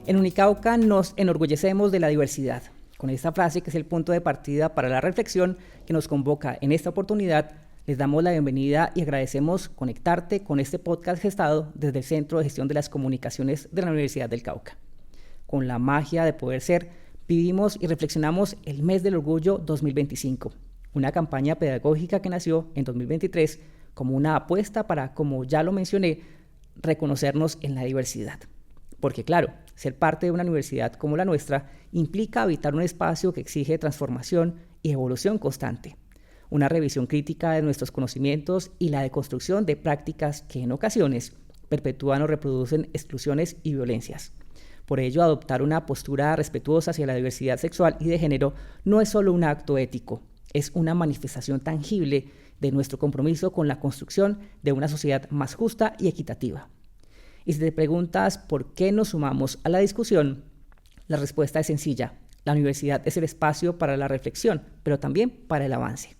En Unicauca nos enorgullecemos de la diversidad. Con esta frase, que es el punto de partida para la reflexión que nos convoca en esta oportunidad, les damos la bienvenida y agradecemos conectarte con este podcast gestado desde el Centro de Gestión de las Comunicaciones de la Universidad del Cauca. Con la magia de poder ser, vivimos y reflexionamos el Mes del Orgullo 2025, una campaña pedagógica que nació en 2023 como una apuesta para, como ya lo mencioné, reconocernos en la diversidad. Porque claro, ser parte de una universidad como la nuestra implica habitar un espacio que exige transformación y evolución constante, una revisión crítica de nuestros conocimientos y la deconstrucción de prácticas que en ocasiones perpetúan o reproducen exclusiones y violencias. Por ello, adoptar una postura respetuosa hacia la diversidad sexual y de género no es solo un acto ético, es una manifestación tangible de nuestro compromiso con la construcción de una sociedad más justa y equitativa. Y si te preguntas por qué nos sumamos a la discusión, la respuesta es sencilla. La universidad es el espacio para la reflexión, pero también para el avance.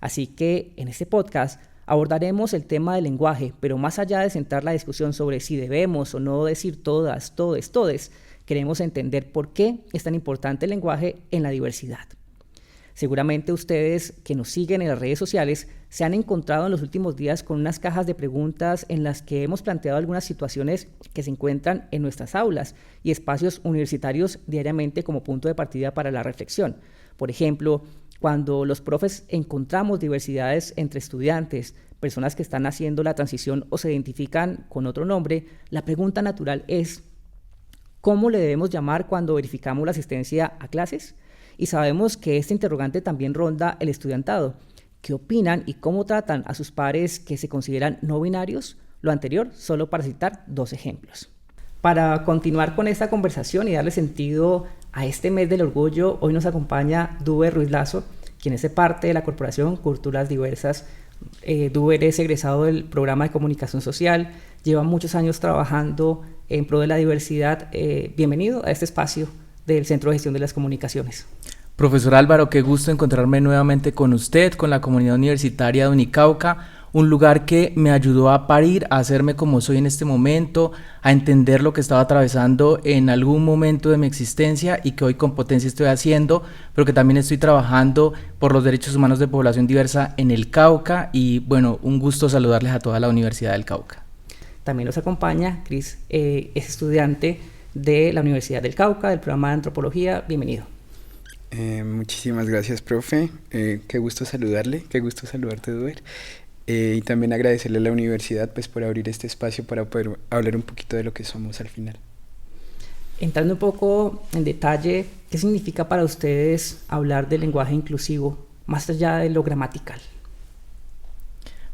Así que en este podcast abordaremos el tema del lenguaje, pero más allá de centrar la discusión sobre si debemos o no decir todas, todes, todes, queremos entender por qué es tan importante el lenguaje en la diversidad. Seguramente ustedes que nos siguen en las redes sociales se han encontrado en los últimos días con unas cajas de preguntas en las que hemos planteado algunas situaciones que se encuentran en nuestras aulas y espacios universitarios diariamente como punto de partida para la reflexión. Por ejemplo, cuando los profes encontramos diversidades entre estudiantes, personas que están haciendo la transición o se identifican con otro nombre, la pregunta natural es ¿cómo le debemos llamar cuando verificamos la asistencia a clases? Y sabemos que este interrogante también ronda el estudiantado. ¿Qué opinan y cómo tratan a sus pares que se consideran no binarios? Lo anterior solo para citar 2 ejemplos. Para continuar con esta conversación y darle sentido a este mes del orgullo, hoy nos acompaña Duber Ruiz Lazo, quien es parte de la Corporación Culturas Diversas. Duber es egresado del programa de comunicación social, lleva muchos años trabajando en pro de la diversidad. Bienvenido a este espacio del Centro de Gestión de las Comunicaciones. Profesor Álvaro, qué gusto encontrarme nuevamente con usted, con la comunidad universitaria de Unicauca, un lugar que me ayudó a parir, a hacerme como soy en este momento, a entender lo que estaba atravesando en algún momento de mi existencia y que hoy con potencia estoy haciendo, pero que también estoy trabajando por los derechos humanos de población diversa en el Cauca y bueno, un gusto saludarles a toda la Universidad del Cauca. También nos acompaña Cris, es estudiante de la Universidad del Cauca, del programa de Antropología. Bienvenido. Muchísimas gracias, profe. Qué gusto saludarle, qué gusto saludarte, Duber. Y también agradecerle a la universidad pues, por abrir este espacio para poder hablar un poquito de lo que somos al final. Entrando un poco en detalle, ¿qué significa para ustedes hablar del lenguaje inclusivo, más allá de lo gramatical?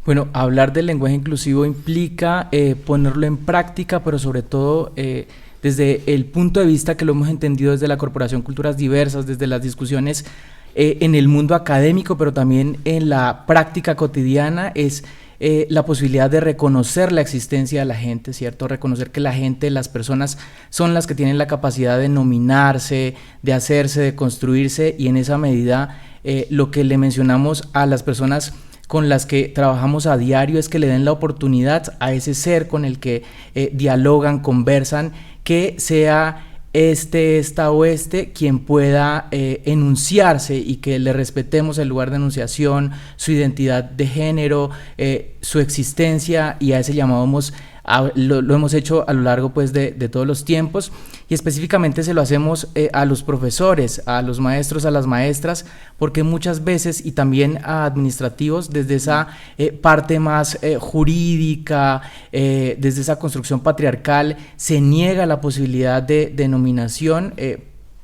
Bueno, hablar del lenguaje inclusivo implica ponerlo en práctica, pero sobre todo desde el punto de vista que lo hemos entendido desde la Corporación Culturas Diversas, desde las discusiones en el mundo académico, pero también en la práctica cotidiana, es la posibilidad de reconocer la existencia de la gente, ¿cierto? Reconocer que la gente, las personas son las que tienen la capacidad de nominarse, de hacerse, de construirse, y en esa medida lo que le mencionamos a las personas con las que trabajamos a diario es que le den la oportunidad a ese ser con el que dialogan, conversan, que sea esta o quien pueda enunciarse y que le respetemos el lugar de enunciación, su identidad de género, su existencia, y a ese llamado lo hemos hecho a lo largo pues, de todos los tiempos, y específicamente se lo hacemos a los profesores, a los maestros, a las maestras, porque muchas veces, y también a administrativos, desde esa parte más jurídica, desde esa construcción patriarcal, se niega la posibilidad de nominación,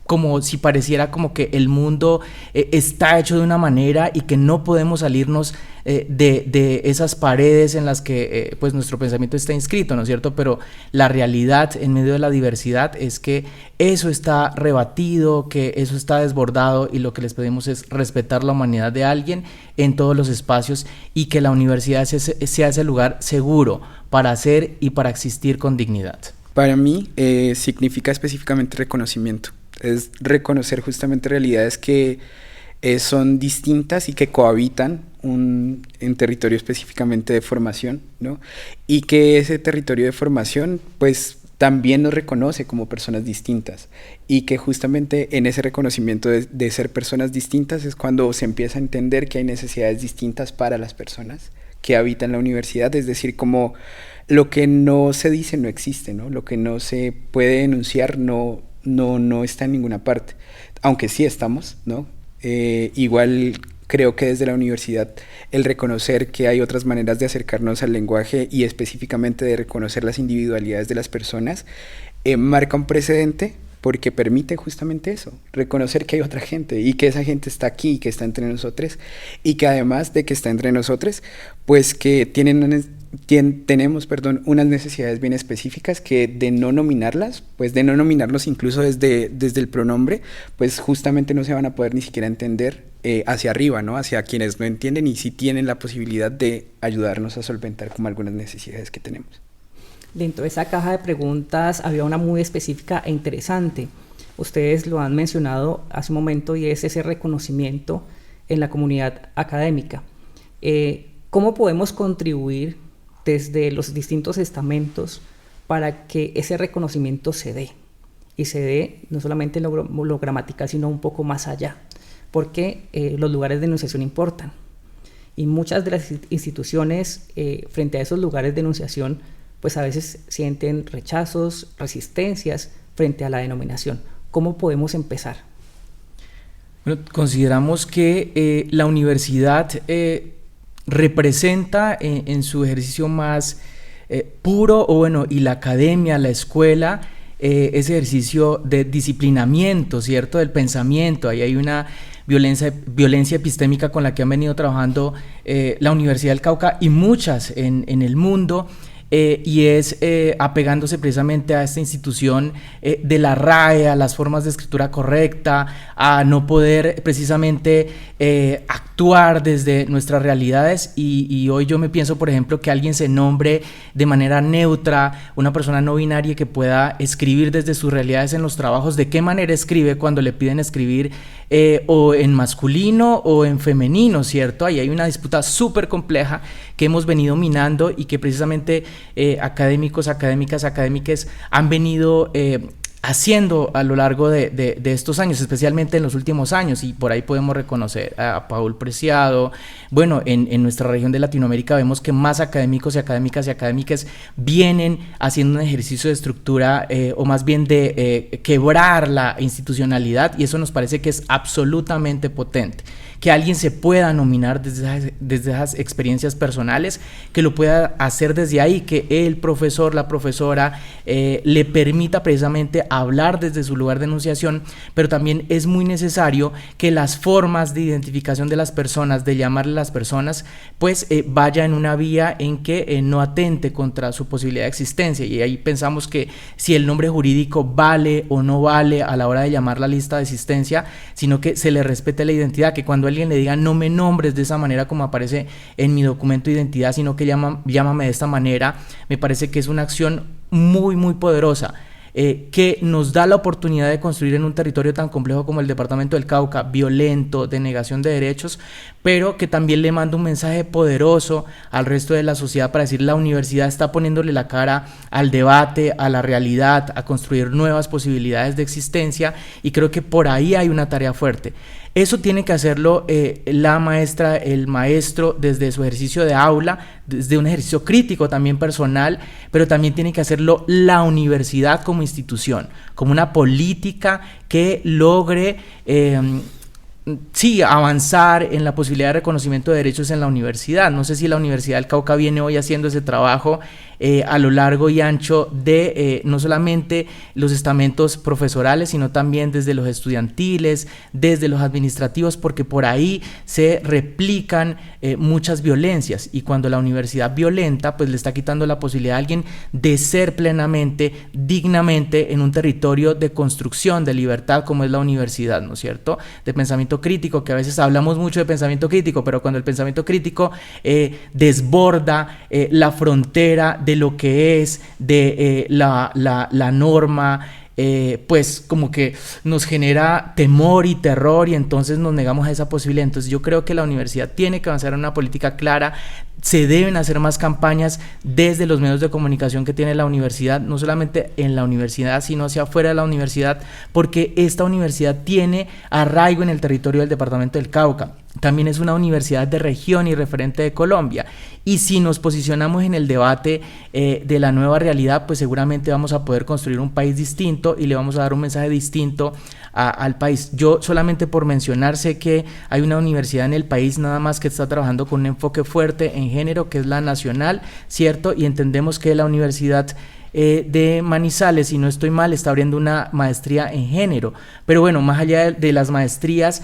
como si pareciera como que el mundo está hecho de una manera y que no podemos salirnos de esas paredes en las que pues nuestro pensamiento está inscrito, ¿no es cierto? Pero la realidad en medio de la diversidad es que eso está rebatido, que eso está desbordado, y lo que les pedimos es respetar la humanidad de alguien en todos los espacios, y que la universidad sea ese lugar seguro para ser y para existir con dignidad. Para mí significa específicamente reconocimiento. Es reconocer justamente realidades que son distintas y que cohabitan en territorio específicamente de formación, ¿no? Y que ese territorio de formación pues también nos reconoce como personas distintas y que justamente en ese reconocimiento de ser personas distintas es cuando se empieza a entender que hay necesidades distintas para las personas que habitan la universidad, es decir, como lo que no se dice no existe, ¿no? Lo que no se puede denunciar no está en ninguna parte, aunque sí estamos, ¿no? Igual creo que desde la universidad el reconocer que hay otras maneras de acercarnos al lenguaje y específicamente de reconocer las individualidades de las personas marca un precedente porque permite justamente eso, reconocer que hay otra gente y que esa gente está aquí, que está entre nosotros y que además de que está entre nosotros, pues que tenemos unas necesidades bien específicas que de no nominarlas, pues de no nominarlos incluso desde el pronombre, pues justamente no se van a poder ni siquiera entender hacia arriba, ¿no? Hacia quienes no entienden y sí tienen la posibilidad de ayudarnos a solventar como algunas necesidades que tenemos. Dentro de esa caja de preguntas había una muy específica e interesante. Ustedes lo han mencionado hace un momento y es ese reconocimiento en la comunidad académica. ¿Cómo podemos contribuir desde los distintos estamentos para que ese reconocimiento se dé? Y se dé no solamente en lo gramatical, sino un poco más allá, porque los lugares de enunciación importan. Y muchas de las instituciones frente a esos lugares de enunciación pues a veces sienten rechazos, resistencias frente a la denominación. ¿Cómo podemos empezar? Bueno, consideramos que la universidad representa en su ejercicio más puro, y la academia, la escuela, ese ejercicio de disciplinamiento, ¿cierto?, del pensamiento. Ahí hay una violencia epistémica con la que han venido trabajando la Universidad del Cauca y muchas en el mundo. Y es apegándose precisamente a esta institución de la RAE, a las formas de escritura correcta, a no poder precisamente actuar desde nuestras realidades y hoy yo me pienso, por ejemplo, que alguien se nombre de manera neutra, una persona no binaria que pueda escribir desde sus realidades en los trabajos, de qué manera escribe cuando le piden escribir o en masculino o en femenino, ¿cierto? Ahí hay una disputa súper compleja que hemos venido minando y que precisamente académicos, académicas han venido haciendo a lo largo de estos años, especialmente en los últimos años, y por ahí podemos reconocer a Paul Preciado. Bueno, en nuestra región de Latinoamérica vemos que más académicos y académicas vienen haciendo un ejercicio de estructura o más bien de quebrar la institucionalidad, y eso nos parece que es absolutamente potente. Que alguien se pueda nominar desde esas experiencias personales, que lo pueda hacer desde ahí, que el profesor, la profesora le permita precisamente hablar desde su lugar de enunciación, pero también es muy necesario que las formas de identificación de las personas, de llamarle a las personas, pues vaya en una vía en que no atente contra su posibilidad de existencia, y ahí pensamos que si el nombre jurídico vale o no vale a la hora de llamar la lista de existencia, sino que se le respete la identidad, que cuando alguien le diga no me nombres de esa manera como aparece en mi documento de identidad, sino que llámame de esta manera, me parece que es una acción muy muy poderosa que nos da la oportunidad de construir en un territorio tan complejo como el departamento del Cauca, violento, de negación de derechos, pero que también le manda un mensaje poderoso al resto de la sociedad para decir la universidad está poniéndole la cara al debate, a la realidad, a construir nuevas posibilidades de existencia, y creo que por ahí hay una tarea fuerte. Eso tiene que hacerlo la maestra, el maestro desde su ejercicio de aula, desde un ejercicio crítico también personal, pero también tiene que hacerlo la universidad como institución, como una política que logre avanzar en la posibilidad de reconocimiento de derechos en la universidad. No sé si la Universidad del Cauca viene hoy haciendo ese trabajo a lo largo y ancho de no solamente los estamentos profesorales, sino también desde los estudiantiles, desde los administrativos, porque por ahí se replican muchas violencias, y cuando la universidad violenta, pues le está quitando la posibilidad a alguien de ser plenamente, dignamente en un territorio de construcción, de libertad, como es la universidad, ¿no es cierto? De pensamiento crítico, que a veces hablamos mucho de pensamiento crítico, pero cuando el pensamiento crítico desborda la frontera de lo que es de la norma, pues como que nos genera temor y terror, y entonces nos negamos a esa posibilidad. Entonces yo creo que la universidad tiene que avanzar en una política clara se deben hacer más campañas desde los medios de comunicación que tiene la universidad, no solamente en la universidad, sino hacia afuera de la universidad, porque esta universidad tiene arraigo en el territorio del departamento del Cauca. También es una universidad de región y referente de Colombia. Y si nos posicionamos en el debate de la nueva realidad, pues seguramente vamos a poder construir un país distinto y le vamos a dar un mensaje distinto al país. Yo solamente por mencionar, sé que hay una universidad en el país nada más que está trabajando con un enfoque fuerte en género, que es la Nacional, ¿cierto? Y entendemos que la universidad de Manizales, si no estoy mal, está abriendo una maestría en género. Pero bueno, más allá de las maestrías,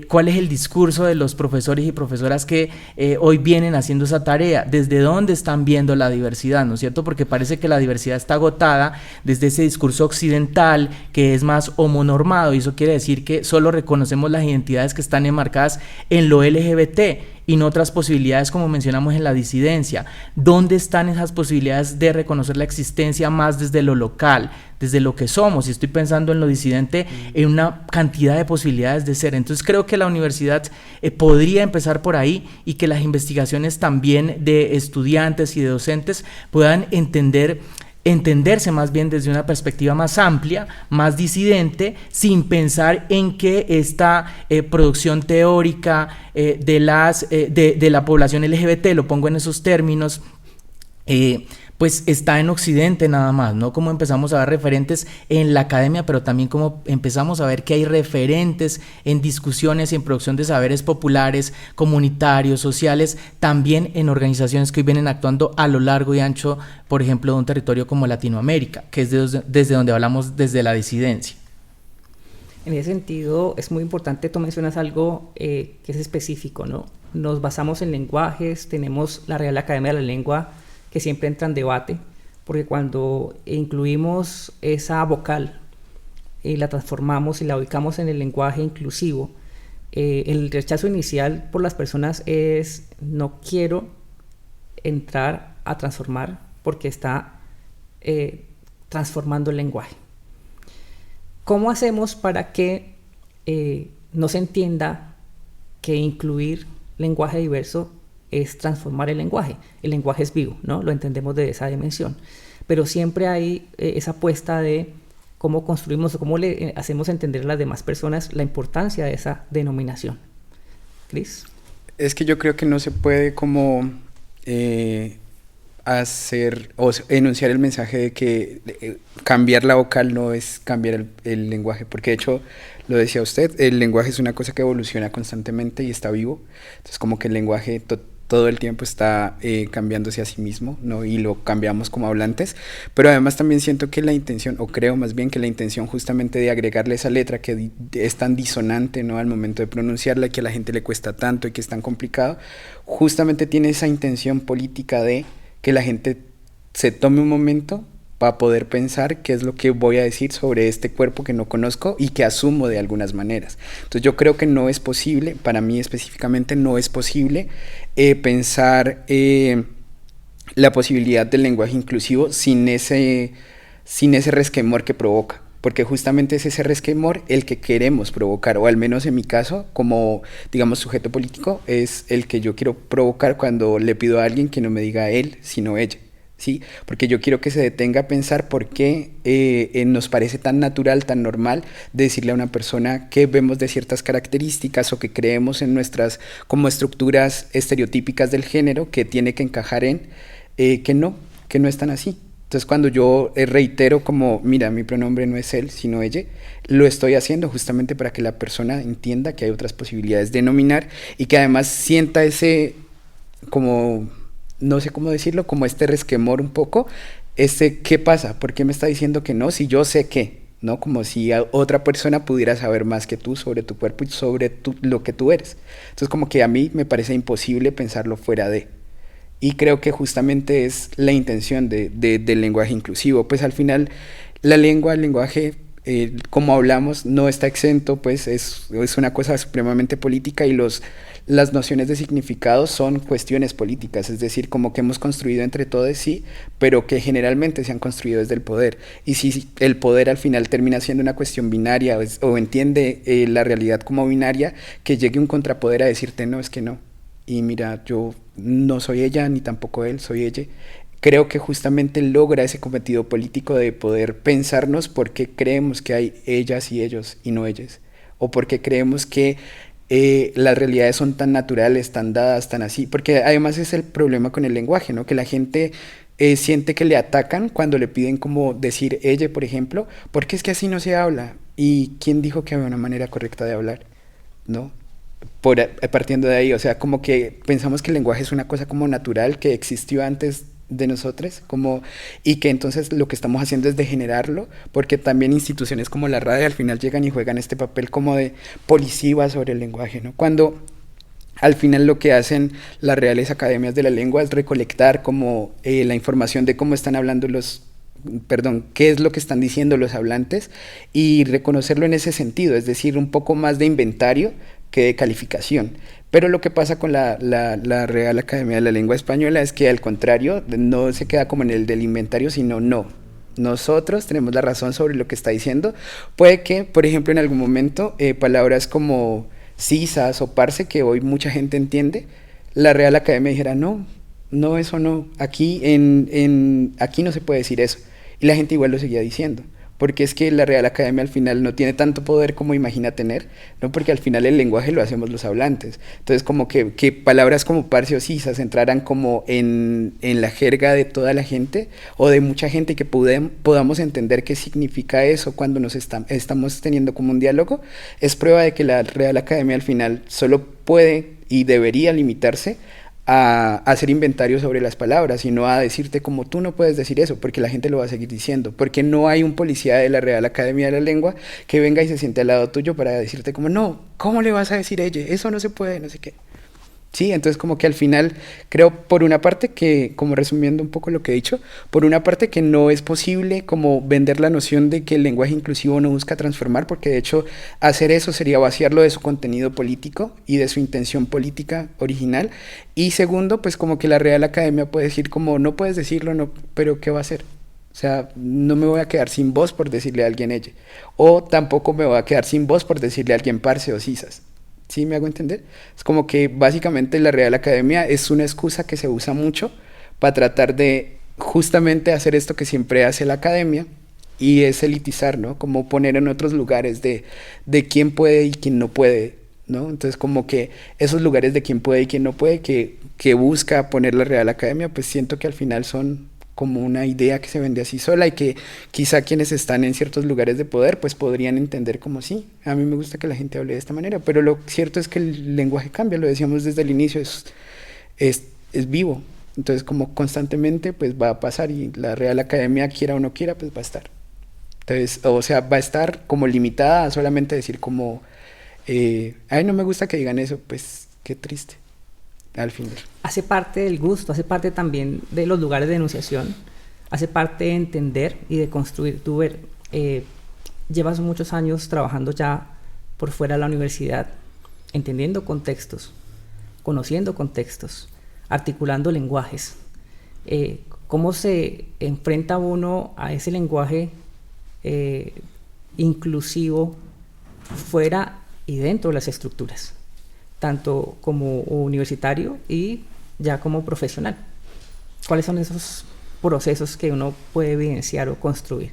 ¿cuál es el discurso de los profesores y profesoras que hoy vienen haciendo esa tarea? ¿Desde dónde están viendo la diversidad? ¿No es cierto? Porque parece que la diversidad está agotada desde ese discurso occidental que es más homonormado, y eso quiere decir que solo reconocemos las identidades que están enmarcadas en lo LGBT y no otras posibilidades, como mencionamos en la disidencia. ¿Dónde están esas posibilidades de reconocer la existencia más desde lo local, desde lo que somos? Y estoy pensando en lo disidente, en una cantidad de posibilidades de ser. Entonces creo que la universidad podría empezar por ahí, y que las investigaciones también de estudiantes y de docentes puedan entenderse más bien desde una perspectiva más amplia, más disidente, sin pensar en que esta producción teórica de la población LGBT, lo pongo en esos términos, pues está en Occidente nada más, ¿no? Como empezamos a ver referentes en la academia, pero también como empezamos a ver que hay referentes en discusiones y en producción de saberes populares, comunitarios, sociales, también en organizaciones que hoy vienen actuando a lo largo y ancho, por ejemplo, de un territorio como Latinoamérica, que es desde donde hablamos desde la disidencia. En ese sentido, es muy importante, tú mencionas algo que es específico, ¿no? Nos basamos en lenguajes, tenemos la Real Academia de la Lengua, que siempre entra en debate, porque cuando incluimos esa vocal y la transformamos y la ubicamos en el lenguaje inclusivo, el rechazo inicial por las personas es: no quiero entrar a transformar porque está transformando el lenguaje. ¿Cómo hacemos para que no se entienda que incluir lenguaje diverso es transformar el lenguaje? El lenguaje es vivo, ¿no? Lo entendemos de esa dimensión. Pero siempre hay esa apuesta de cómo construimos, cómo le hacemos entender a las demás personas la importancia de esa denominación. ¿Cris? Es que yo creo que no se puede como hacer o enunciar el mensaje de que cambiar la vocal no es cambiar el lenguaje, porque de hecho, lo decía usted, el lenguaje es una cosa que evoluciona constantemente y está vivo. Entonces como que el lenguaje todo el tiempo está cambiándose a sí mismo, ¿no? Y lo cambiamos como hablantes, pero además también siento que la intención, o creo más bien que la intención justamente de agregarle esa letra que es tan disonante, ¿no? Al momento de pronunciarla, que a la gente le cuesta tanto y que es tan complicado, justamente tiene esa intención política de que la gente se tome un momento para poder pensar qué es lo que voy a decir sobre este cuerpo que no conozco y que asumo de algunas maneras. Entonces yo creo que no es posible, para mí específicamente no es posible pensar la posibilidad del lenguaje inclusivo sin ese resquemor que provoca, porque justamente es ese resquemor el que queremos provocar, o al menos en mi caso, como digamos sujeto político, es el que yo quiero provocar cuando le pido a alguien que no me diga él, sino ella. ¿Sí? Porque yo quiero que se detenga a pensar por qué nos parece tan natural, tan normal decirle a una persona que vemos de ciertas características o que creemos en nuestras como estructuras estereotípicas del género que tiene que encajar en que no están así. Entonces cuando yo reitero como, mira, mi pronombre no es él, sino ella, lo estoy haciendo justamente para que la persona entienda que hay otras posibilidades de nominar y que además sienta ese como, no sé cómo decirlo, como este resquemor un poco, ¿qué pasa? ¿Por qué me está diciendo que no? Si yo sé que, ¿no? Como si otra persona pudiera saber más que tú sobre tu cuerpo y sobre lo que tú eres. Entonces como que a mí me parece imposible pensarlo fuera de. Y creo que justamente es la intención del lenguaje inclusivo. Pues al final el lenguaje, como hablamos, no está exento, pues es una cosa supremamente política y las nociones de significado son cuestiones políticas, es decir, como que hemos construido entre todos, sí, pero que generalmente se han construido desde el poder. Y si el poder al final termina siendo una cuestión binaria o entiende la realidad como binaria, que llegue un contrapoder a decirte no, es que no. y mira, yo no soy ella ni tampoco él, soy ella. Creo que justamente logra ese cometido político de poder pensarnos por qué creemos que hay ellas y ellos y no ellas, o por qué creemos que las realidades son tan naturales, tan dadas, tan así, porque además es el problema con el lenguaje, ¿no? Que la gente siente que le atacan cuando le piden como decir ella, por ejemplo, porque es que así no se habla, y quién dijo que había una manera correcta de hablar, ¿no? Partiendo de ahí, o sea, como que pensamos que el lenguaje es una cosa como natural que existió antes de nosotros, como, y que entonces lo que estamos haciendo es degenerarlo, porque también instituciones como la radio al final llegan y juegan este papel como de policía sobre el lenguaje, ¿no? Cuando al final lo que hacen las reales academias de la lengua es recolectar como la información de cómo están hablando qué es lo que están diciendo los hablantes y reconocerlo en ese sentido, es decir, un poco más de inventario que de calificación. Pero lo que pasa con la Real Academia de la Lengua Española es que al contrario, no se queda como en el del inventario, sino no. Nosotros tenemos la razón sobre lo que está diciendo. Puede que, por ejemplo, en algún momento, palabras como sisas o parce, que hoy mucha gente entiende, la Real Academia dijera, no, eso no, aquí no se puede decir eso. Y la gente igual lo seguía diciendo, porque es que la Real Academia al final no tiene tanto poder como imagina tener, ¿no? Porque al final el lenguaje lo hacemos los hablantes. Entonces como que palabras como parce o sisas entraran como en la jerga de toda la gente o de mucha gente, que podamos entender qué significa eso cuando estamos teniendo como un diálogo, es prueba de que la Real Academia al final solo puede y debería limitarse a hacer inventario sobre las palabras y no a decirte como tú no puedes decir eso, porque la gente lo va a seguir diciendo, porque no hay un policía de la Real Academia de la Lengua que venga y se siente al lado tuyo para decirte como no, ¿cómo le vas a decir ella? Eso no se puede, no sé qué. Sí, entonces como que al final creo por una parte que, como resumiendo un poco lo que he dicho, por una parte que no es posible como vender la noción de que el lenguaje inclusivo no busca transformar, porque de hecho hacer eso sería vaciarlo de su contenido político y de su intención política original. Y segundo, pues como que la Real Academia puede decir como no puedes decirlo, no, pero ¿qué va a hacer? O sea, no me voy a quedar sin voz por decirle a alguien ella, o tampoco me voy a quedar sin voz por decirle a alguien parce o sisas. ¿Sí me hago entender? Es como que básicamente la Real Academia es una excusa que se usa mucho para tratar de justamente hacer esto que siempre hace la academia, y es elitizar, ¿no? Como poner en otros lugares de quién puede y quién no puede, ¿no? Entonces como que esos lugares de quién puede y quién no puede que busca poner la Real Academia, pues siento que al final son como una idea que se vende así sola, y que quizá quienes están en ciertos lugares de poder pues podrían entender como sí, a mí me gusta que la gente hable de esta manera, pero lo cierto es que el lenguaje cambia, lo decíamos desde el inicio, es vivo, entonces como constantemente pues va a pasar, y la Real Academia, quiera o no quiera, pues va a estar. Entonces, o sea, va a estar como limitada a solamente decir como ay, no me gusta que digan eso, pues qué triste. Al final. Hace parte del gusto, hace parte también de los lugares de enunciación, hace parte de entender y de construir. Tú llevas muchos años trabajando ya por fuera de la universidad, entendiendo contextos, conociendo contextos, articulando lenguajes. ¿Cómo se enfrenta uno a ese lenguaje inclusivo fuera y dentro de las estructuras, tanto como universitario y ya como profesional? ¿Cuáles son esos procesos que uno puede evidenciar o construir?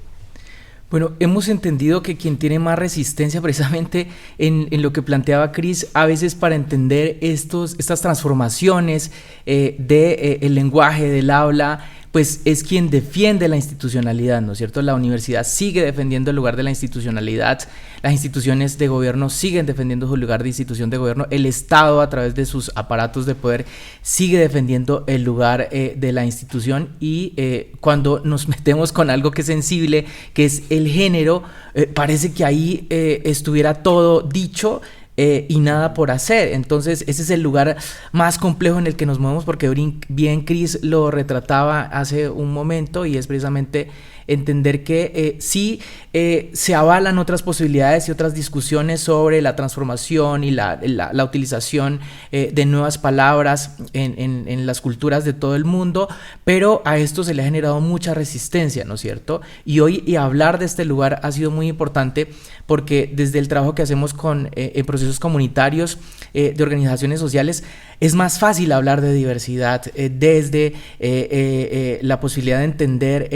Bueno, hemos entendido que quien tiene más resistencia precisamente en lo que planteaba Cris, a veces para entender estas transformaciones del lenguaje, del habla, pues es quien defiende la institucionalidad, ¿no es cierto? La universidad sigue defendiendo el lugar de la institucionalidad, las instituciones de gobierno siguen defendiendo su lugar de institución de gobierno, el Estado a través de sus aparatos de poder sigue defendiendo el lugar de la institución, y cuando nos metemos con algo que es sensible, que es el género, parece que ahí estuviera todo dicho, y nada por hacer. Entonces ese es el lugar más complejo en el que nos movemos, porque bien Cris lo retrataba hace un momento, y es precisamente entender que sí se avalan otras posibilidades y otras discusiones sobre la transformación y la utilización de nuevas palabras en las culturas de todo el mundo, pero a esto se le ha generado mucha resistencia, ¿no es cierto? Y hoy hablar de este lugar ha sido muy importante, porque desde el trabajo que hacemos con el proceso procesos comunitarios, de organizaciones sociales, es más fácil hablar de diversidad desde la posibilidad de entender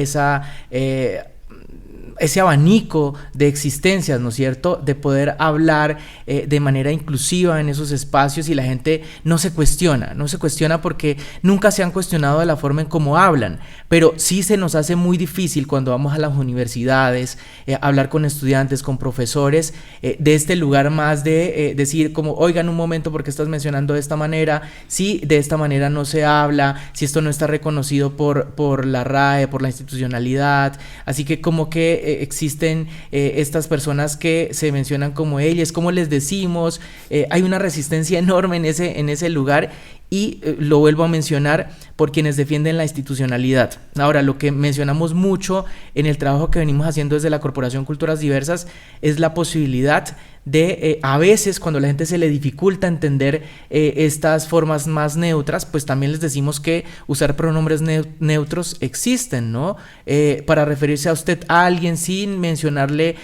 ese abanico de existencias, ¿no es cierto?, de poder hablar de manera inclusiva en esos espacios, y la gente no se cuestiona porque nunca se han cuestionado de la forma en cómo hablan, pero sí se nos hace muy difícil cuando vamos a las universidades, hablar con estudiantes, con profesores, de este lugar más de decir como, oigan, un momento, ¿por qué estás mencionando de esta manera? Si de esta manera no se habla, si esto no está reconocido por la RAE, por la institucionalidad, así que como que existen estas personas que se mencionan como ellas, ¿cómo les decimos? Hay una resistencia enorme en ese lugar, y lo vuelvo a mencionar por quienes defienden la institucionalidad. Ahora, lo que mencionamos mucho en el trabajo que venimos haciendo desde la Corporación Culturas Diversas es la posibilidad de, a veces cuando a la gente se le dificulta entender estas formas más neutras, pues también les decimos que usar pronombres neutros existen, ¿no? Para referirse a usted, a alguien, sin mencionarle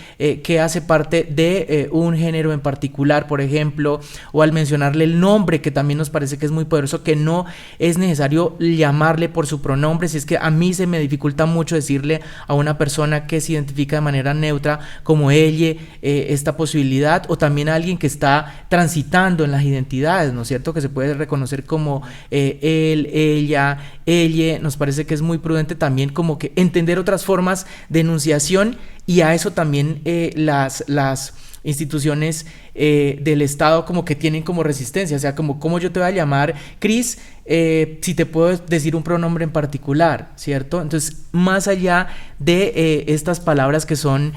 que hace parte de un género en particular, por ejemplo, o al mencionarle el nombre, que también nos parece que es muy poderoso, que no es necesario llamarle por su pronombre. Si es que a mí se me dificulta mucho decirle a una persona que se identifica de manera neutra como ella, esta posibilidad, o también a alguien que está transitando en las identidades, ¿no es cierto?, que se puede reconocer como él, ella, nos parece que es muy prudente también como que entender otras formas de enunciación, y a eso también las instituciones del Estado como que tienen como resistencia, o sea, como ¿cómo yo te voy a llamar Cris si te puedo decir un pronombre en particular, ¿cierto? Entonces, más allá de estas palabras que son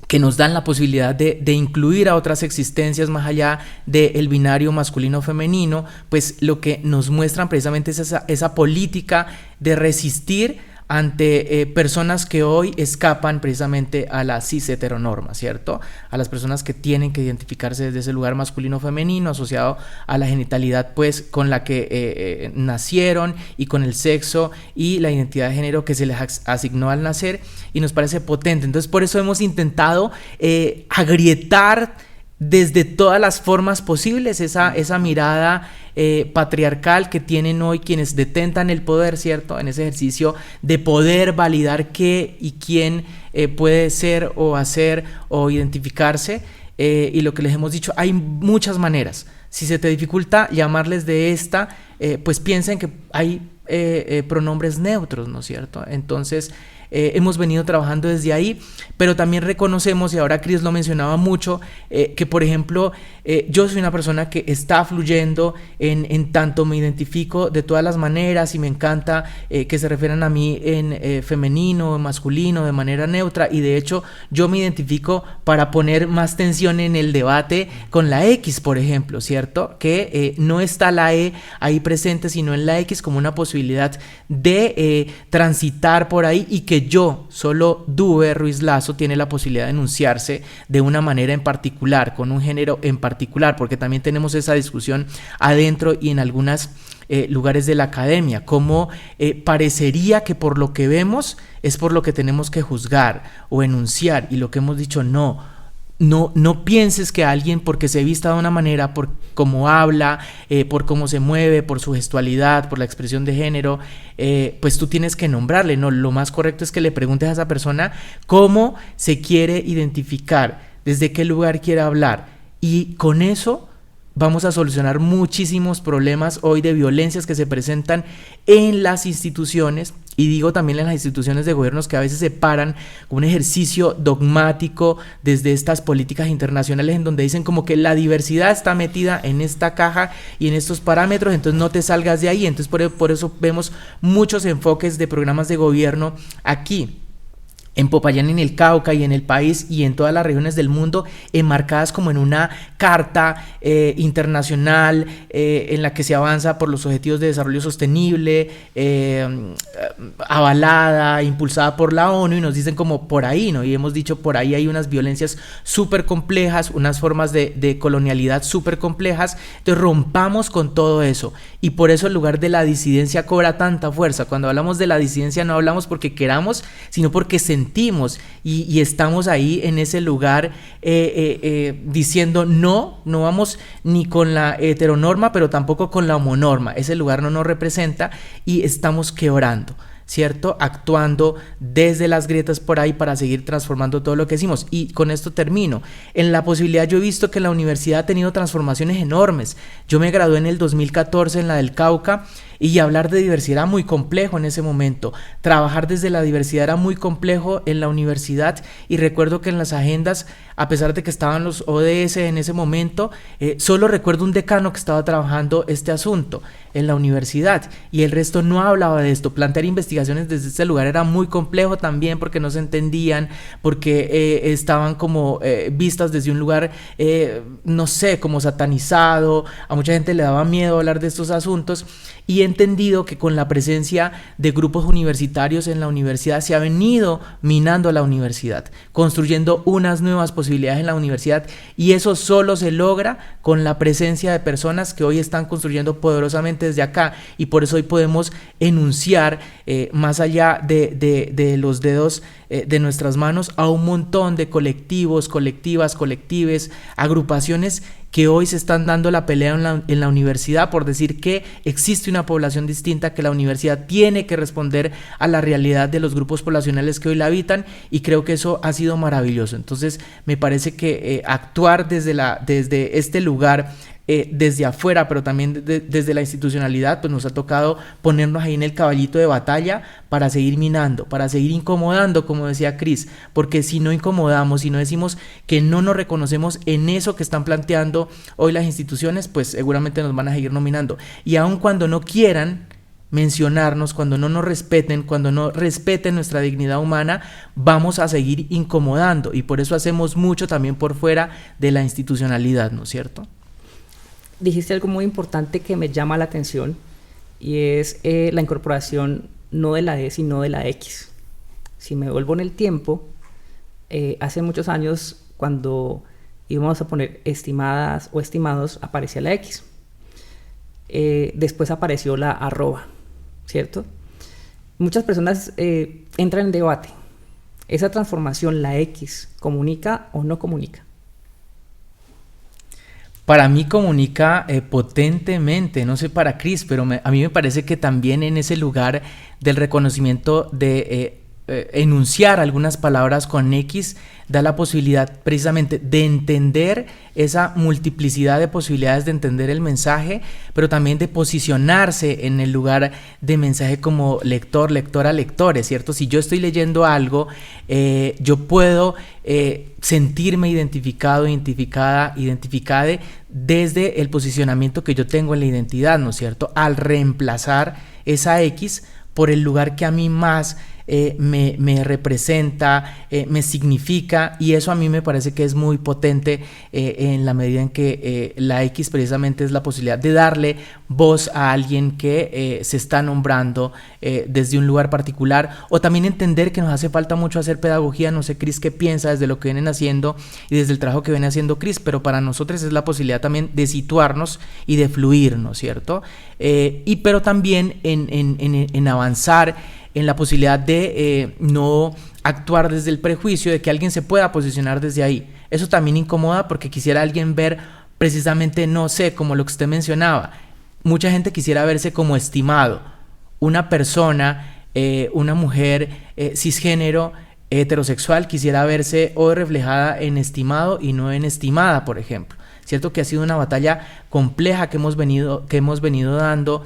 que nos dan la posibilidad de incluir a otras existencias más allá del binario masculino-femenino, pues lo que nos muestran precisamente es esa política de resistir ante personas que hoy escapan precisamente a la cis heteronorma, ¿cierto? A las personas que tienen que identificarse desde ese lugar masculino-femenino asociado a la genitalidad, pues, con la que nacieron, y con el sexo y la identidad de género que se les asignó al nacer, y nos parece potente. Entonces, por eso hemos intentado agrietar desde todas las formas posibles esa mirada patriarcal que tienen hoy quienes detentan el poder, ¿cierto?, en ese ejercicio de poder validar qué y quién puede ser o hacer o identificarse, y lo que les hemos dicho, hay muchas maneras. Si se te dificulta llamarles de esta, pues piensen que hay pronombres neutros, ¿no es cierto? Entonces, hemos venido trabajando desde ahí, pero también reconocemos, y ahora Cris lo mencionaba mucho, que por ejemplo, yo soy una persona que está fluyendo en tanto me identifico de todas las maneras, y me encanta que se refieran a mí en femenino, en masculino, de manera neutra, y de hecho yo me identifico para poner más tensión en el debate con la X, por ejemplo, ¿cierto? Que no está la E ahí presente, sino en la X como una posibilidad de transitar por ahí, y que yo, solo Dube Ruiz Lazo, tiene la posibilidad de enunciarse de una manera en particular, con un género en particular, porque también tenemos esa discusión adentro y en algunos lugares de la academia, como parecería que por lo que vemos es por lo que tenemos que juzgar o enunciar, y lo que hemos dicho, no pienses que alguien, porque se vista de una manera, por cómo habla, por cómo se mueve, por su gestualidad, por la expresión de género, pues tú tienes que nombrarle. No, lo más correcto es que le preguntes a esa persona cómo se quiere identificar, desde qué lugar quiere hablar, y con eso vamos a solucionar muchísimos problemas hoy de violencias que se presentan en las instituciones, y digo también en las instituciones de gobiernos, que a veces se paran con un ejercicio dogmático desde estas políticas internacionales en donde dicen como que la diversidad está metida en esta caja y en estos parámetros, entonces no te salgas de ahí. Entonces por eso vemos muchos enfoques de programas de gobierno aquí en Popayán, en el Cauca y en el país y en todas las regiones del mundo, enmarcadas como en una carta internacional en la que se avanza por los objetivos de desarrollo sostenible, avalada, impulsada por la ONU, y nos dicen como por ahí, ¿no? Y hemos dicho por ahí hay unas violencias súper complejas, unas formas de colonialidad súper complejas. Entonces rompamos con todo eso, y por eso el lugar de la disidencia cobra tanta fuerza. Cuando hablamos de la disidencia no hablamos porque queramos, sino porque sentimos y estamos ahí en ese lugar diciendo no vamos ni con la heteronorma, pero tampoco con la homonorma. Ese lugar no nos representa y estamos quebrando, ¿cierto? Actuando desde las grietas por ahí para seguir transformando todo lo que decimos. Y con esto termino. En la posibilidad, yo he visto que la universidad ha tenido transformaciones enormes. Yo me gradué en el 2014 en la del Cauca y hablar de diversidad era muy complejo en ese momento. Trabajar desde la diversidad era muy complejo en la universidad y recuerdo que en las agendas, a pesar de que estaban los ODS en ese momento, solo recuerdo un decano que estaba trabajando este asunto en la universidad y el resto no hablaba de esto. Plantear investigaciones desde este lugar era muy complejo también porque no se entendían, porque estaban como vistas desde un lugar, no sé, como satanizado. A mucha gente le daba miedo hablar de estos asuntos y he entendido que con la presencia de grupos universitarios en la universidad se ha venido minando la universidad, construyendo unas nuevas posibilidades en la universidad y eso solo se logra con la presencia de personas que hoy están construyendo poderosamente desde acá y por eso hoy podemos enunciar más allá de los dedos de nuestras manos a un montón de colectivos, colectivas, colectives, agrupaciones que hoy se están dando la pelea en la universidad por decir que existe una población distinta, que la universidad tiene que responder a la realidad de los grupos poblacionales que hoy la habitan y creo que eso ha sido maravilloso. Entonces me parece que actuar desde este lugar, desde afuera, pero también desde la institucionalidad, pues nos ha tocado ponernos ahí en el caballito de batalla para seguir minando, para seguir incomodando, como decía Cris, porque si no incomodamos, si no decimos que no nos reconocemos en eso que están planteando hoy las instituciones, pues seguramente nos van a seguir nominando. Y aun cuando no quieran mencionarnos, cuando no nos respeten, cuando no respeten nuestra dignidad humana, vamos a seguir incomodando y por eso hacemos mucho también por fuera de la institucionalidad, ¿no es cierto? Dijiste algo muy importante que me llama la atención y es la incorporación no de la E sino de la X. Si me vuelvo en el tiempo, hace muchos años cuando íbamos a poner estimadas o estimados aparecía la X. Después apareció la arroba, ¿cierto? Muchas personas entran en debate. ¿Esa transformación, la X, comunica o no comunica? Para mí comunica potentemente, no sé para Cris, pero a mí me parece que también en ese lugar del reconocimiento de enunciar algunas palabras con X da la posibilidad precisamente de entender esa multiplicidad de posibilidades de entender el mensaje, pero también de posicionarse en el lugar de mensaje como lector, lectora, lectores, ¿cierto? Si yo estoy leyendo algo, yo puedo sentirme identificado, identificada desde el posicionamiento que yo tengo en la identidad, ¿no es cierto? Al reemplazar esa X por el lugar que a mí más me representa, me significa, y eso a mí me parece que es muy potente en la medida en que la X precisamente es la posibilidad de darle voz a alguien que se está nombrando desde un lugar particular, o también entender que nos hace falta mucho hacer pedagogía. No sé, Cris, qué piensa desde lo que vienen haciendo y desde el trabajo que viene haciendo Cris, pero para nosotros es la posibilidad también de situarnos y de fluir, ¿no es cierto? Pero también en avanzar en la posibilidad de no actuar desde el prejuicio de que alguien se pueda posicionar desde ahí. Eso también incomoda porque quisiera alguien ver precisamente, no sé, como lo que usted mencionaba. Mucha gente quisiera verse como estimado. Una persona, una mujer cisgénero, heterosexual, quisiera verse hoy reflejada en estimado y no en estimada, por ejemplo. Cierto que ha sido una batalla compleja que hemos venido dando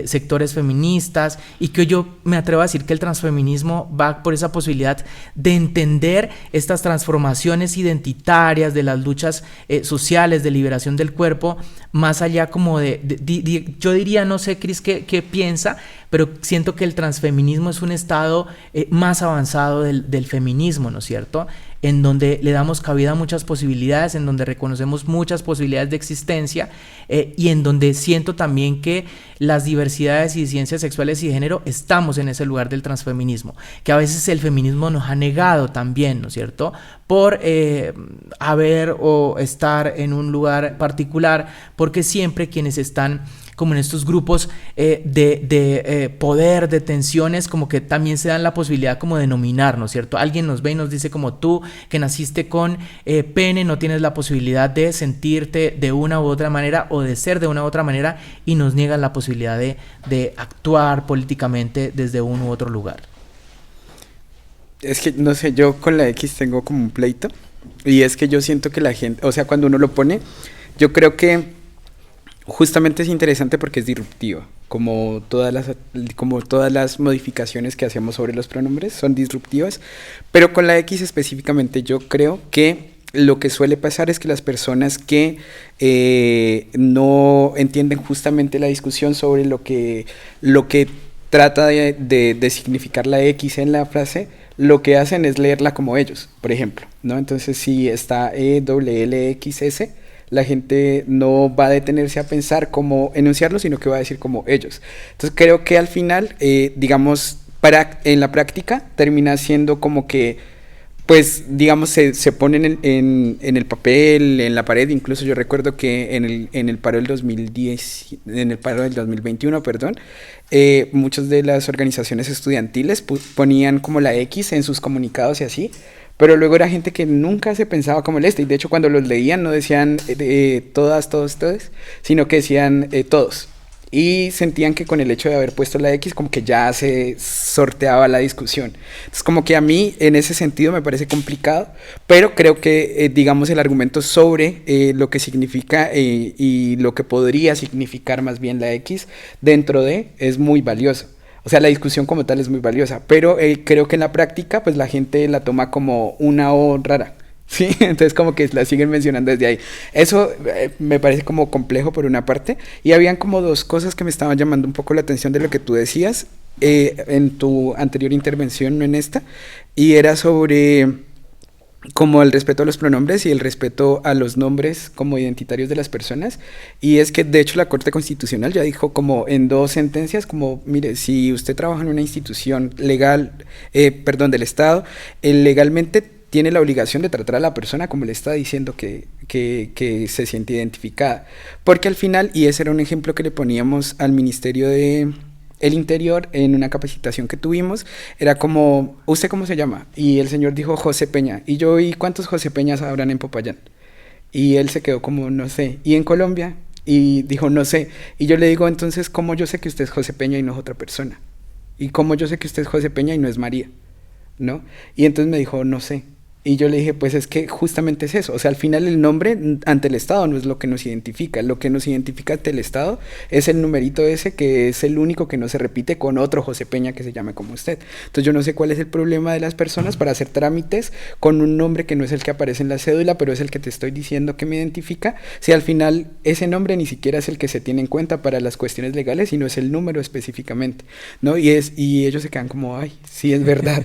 sectores feministas, y que yo me atrevo a decir que el transfeminismo va por esa posibilidad de entender estas transformaciones identitarias de las luchas sociales de liberación del cuerpo, más allá como yo diría, no sé, Cris, qué piensa, pero siento que el transfeminismo es un estado más avanzado del feminismo, ¿no es cierto? En donde le damos cabida a muchas posibilidades, en donde reconocemos muchas posibilidades de existencia, y en donde siento también que las diversidades y disidencias sexuales y de género estamos en ese lugar del transfeminismo, que a veces el feminismo nos ha negado también, ¿no es cierto?, por haber o estar en un lugar particular, porque siempre quienes están como en estos grupos de poder, de tensiones, como que también se dan la posibilidad como de nominar, ¿no es cierto? Alguien nos ve y nos dice como tú, que naciste con pene, no tienes la posibilidad de sentirte de una u otra manera o de ser de una u otra manera, y nos niegan la posibilidad de actuar políticamente desde un u otro lugar. Es que, no sé, yo con la X tengo como un pleito, y es que yo siento que la gente, o sea, cuando uno lo pone, yo creo que justamente es interesante porque es disruptiva, como todas las modificaciones que hacemos sobre los pronombres son disruptivas, pero con la X específicamente yo creo que lo que suele pasar es que las personas que no entienden justamente la discusión sobre lo que trata de significar la X en la frase, lo que hacen es leerla como ellos, por ejemplo, ¿no? Entonces, si está ELLXS, la gente no va a detenerse a pensar cómo enunciarlo, sino que va a decir como ellos. Entonces, creo que al final, digamos, en la práctica, termina siendo como que, pues, digamos, se ponen en el papel, en la pared. Incluso yo recuerdo que en el paro del 2010, en el paro del 2021, perdón, muchas de las organizaciones estudiantiles ponían como la X en sus comunicados y así, pero luego era gente que nunca se pensaba como el y de hecho cuando los leían no decían todas, todos, todes, sino que decían todos. Y sentían que con el hecho de haber puesto la X como que ya se sorteaba la discusión. Entonces como que a mí en ese sentido me parece complicado, pero creo que digamos el argumento sobre lo que significa y lo que podría significar más bien la X dentro de es muy valioso. O sea, la discusión como tal es muy valiosa, pero creo que en la práctica pues la gente la toma como una O rara. Sí, entonces como que la siguen mencionando desde ahí. Eso me parece como complejo por una parte. Y habían como dos cosas que me estaban llamando un poco la atención de lo que tú decías en tu anterior intervención, no en esta. Y era sobre como el respeto a los pronombres y el respeto a los nombres como identitarios de las personas. Y es que de hecho la Corte Constitucional ya dijo como en dos sentencias como, mire, si usted trabaja en una institución legal, del Estado, legalmente tiene la obligación de tratar a la persona como le está diciendo que se siente identificada. Porque al final, y ese era un ejemplo que le poníamos al Ministerio de el Interior en una capacitación que tuvimos, era como, ¿usted cómo se llama? Y el señor dijo José Peña. Y yo, ¿y cuántos José Peñas habrán en Popayán? Y él se quedó como, no sé. ¿Y en Colombia? Y dijo, no sé. Y yo le digo, entonces, ¿cómo yo sé que usted es José Peña y no es otra persona? ¿Y cómo yo sé que usted es José Peña y no es María? ¿No? Y entonces me dijo, no sé. Y yo le dije, pues es que justamente es eso. O sea, al final el nombre ante el Estado no es lo que nos identifica. Lo que nos identifica ante el Estado es el numerito ese que es el único que no se repite con otro José Peña que se llame como usted. Entonces yo no sé cuál es el problema de las personas para hacer trámites con un nombre que no es el que aparece en la cédula, pero es el que te estoy diciendo que me identifica. Si al final ese nombre ni siquiera es el que se tiene en cuenta para las cuestiones legales, sino es el número específicamente, ¿no? Y ellos se quedan como, ay, sí es verdad.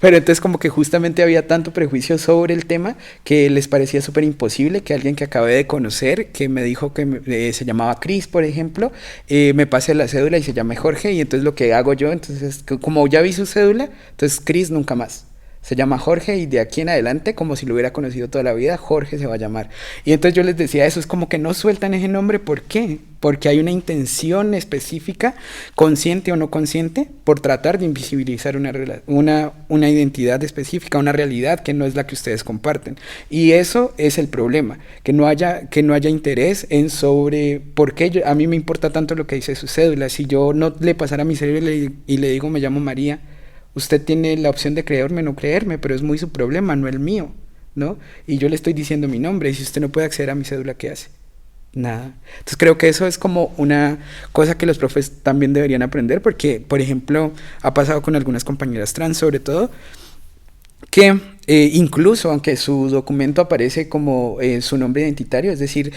Pero entonces como que justamente había tanto prejuicio sobre el tema que les parecía súper imposible que alguien que acabé de conocer, que me dijo que se llamaba Cris, por ejemplo, me pase la cédula y se llame Jorge, y entonces lo que hago yo, entonces como ya vi su cédula, entonces Cris nunca más. Se llama Jorge y de aquí en adelante, como si lo hubiera conocido toda la vida, Jorge se va a llamar. Y entonces yo les decía, eso es como que no sueltan ese nombre. ¿Por qué? Porque hay una intención específica, consciente o no consciente, por tratar de invisibilizar una identidad específica, una realidad que no es la que ustedes comparten. Y eso es el problema, que no haya interés en sobre por qué a mí me importa tanto lo que dice su cédula. Si yo no le pasara mi cédula y le digo me llamo María, usted tiene la opción de creerme o no creerme, pero es muy su problema, no el mío, ¿no? Y yo le estoy diciendo mi nombre, y si usted no puede acceder a mi cédula, ¿qué hace? Nada. Entonces creo que eso es como una cosa que los profes también deberían aprender, porque, por ejemplo, ha pasado con algunas compañeras trans, sobre todo, que incluso aunque su documento aparece como su nombre identitario, es decir,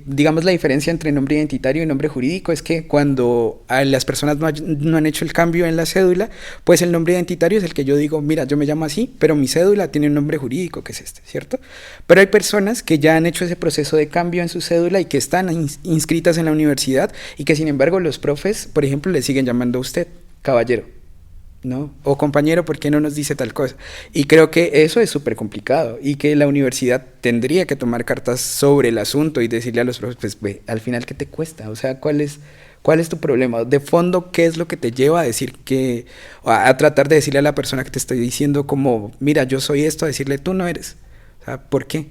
digamos la diferencia entre nombre identitario y nombre jurídico es que cuando las personas no han hecho el cambio en la cédula, pues el nombre identitario es el que yo digo, mira, yo me llamo así, pero mi cédula tiene un nombre jurídico que es este, ¿cierto? Pero hay personas que ya han hecho ese proceso de cambio en su cédula y que están inscritas en la universidad y que sin embargo los profes, por ejemplo, le siguen llamando a usted caballero. ¿no? O compañero, ¿por qué no nos dice tal cosa? Y creo que eso es súper complicado y que la universidad tendría que tomar cartas sobre el asunto y decirle a los profesores, pues ve, al final, ¿qué te cuesta? O sea, ¿cuál es tu problema? De fondo, ¿qué es lo que te lleva a decir que, a tratar de decirle a la persona que te estoy diciendo como, mira, yo soy esto, a decirle, tú no eres? O sea, ¿por qué?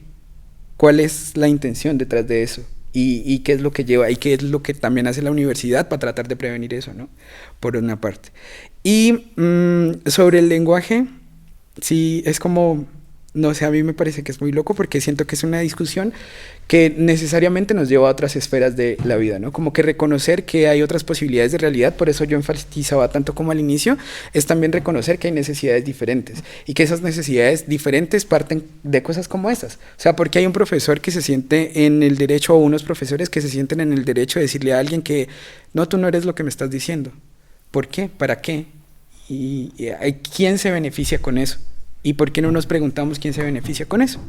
¿Cuál es la intención detrás de eso? Y qué es lo que lleva y qué es lo que también hace la universidad para tratar de prevenir eso, ¿no? Por una parte. Y sobre el lenguaje, sí, es como, no sé, a mí me parece que es muy loco porque siento que es una discusión que necesariamente nos lleva a otras esferas de la vida, ¿no? Como que reconocer que hay otras posibilidades de realidad, por eso yo enfatizaba tanto como al inicio, es también reconocer que hay necesidades diferentes y que esas necesidades diferentes parten de cosas como estas. O sea, porque hay un profesor que se siente en el derecho, o unos profesores que se sienten en el derecho de decirle a alguien que, no, tú no eres lo que me estás diciendo. ¿Por qué? ¿Para qué? ¿Y quién se beneficia con eso? ¿Y por qué no nos preguntamos quién se beneficia con eso?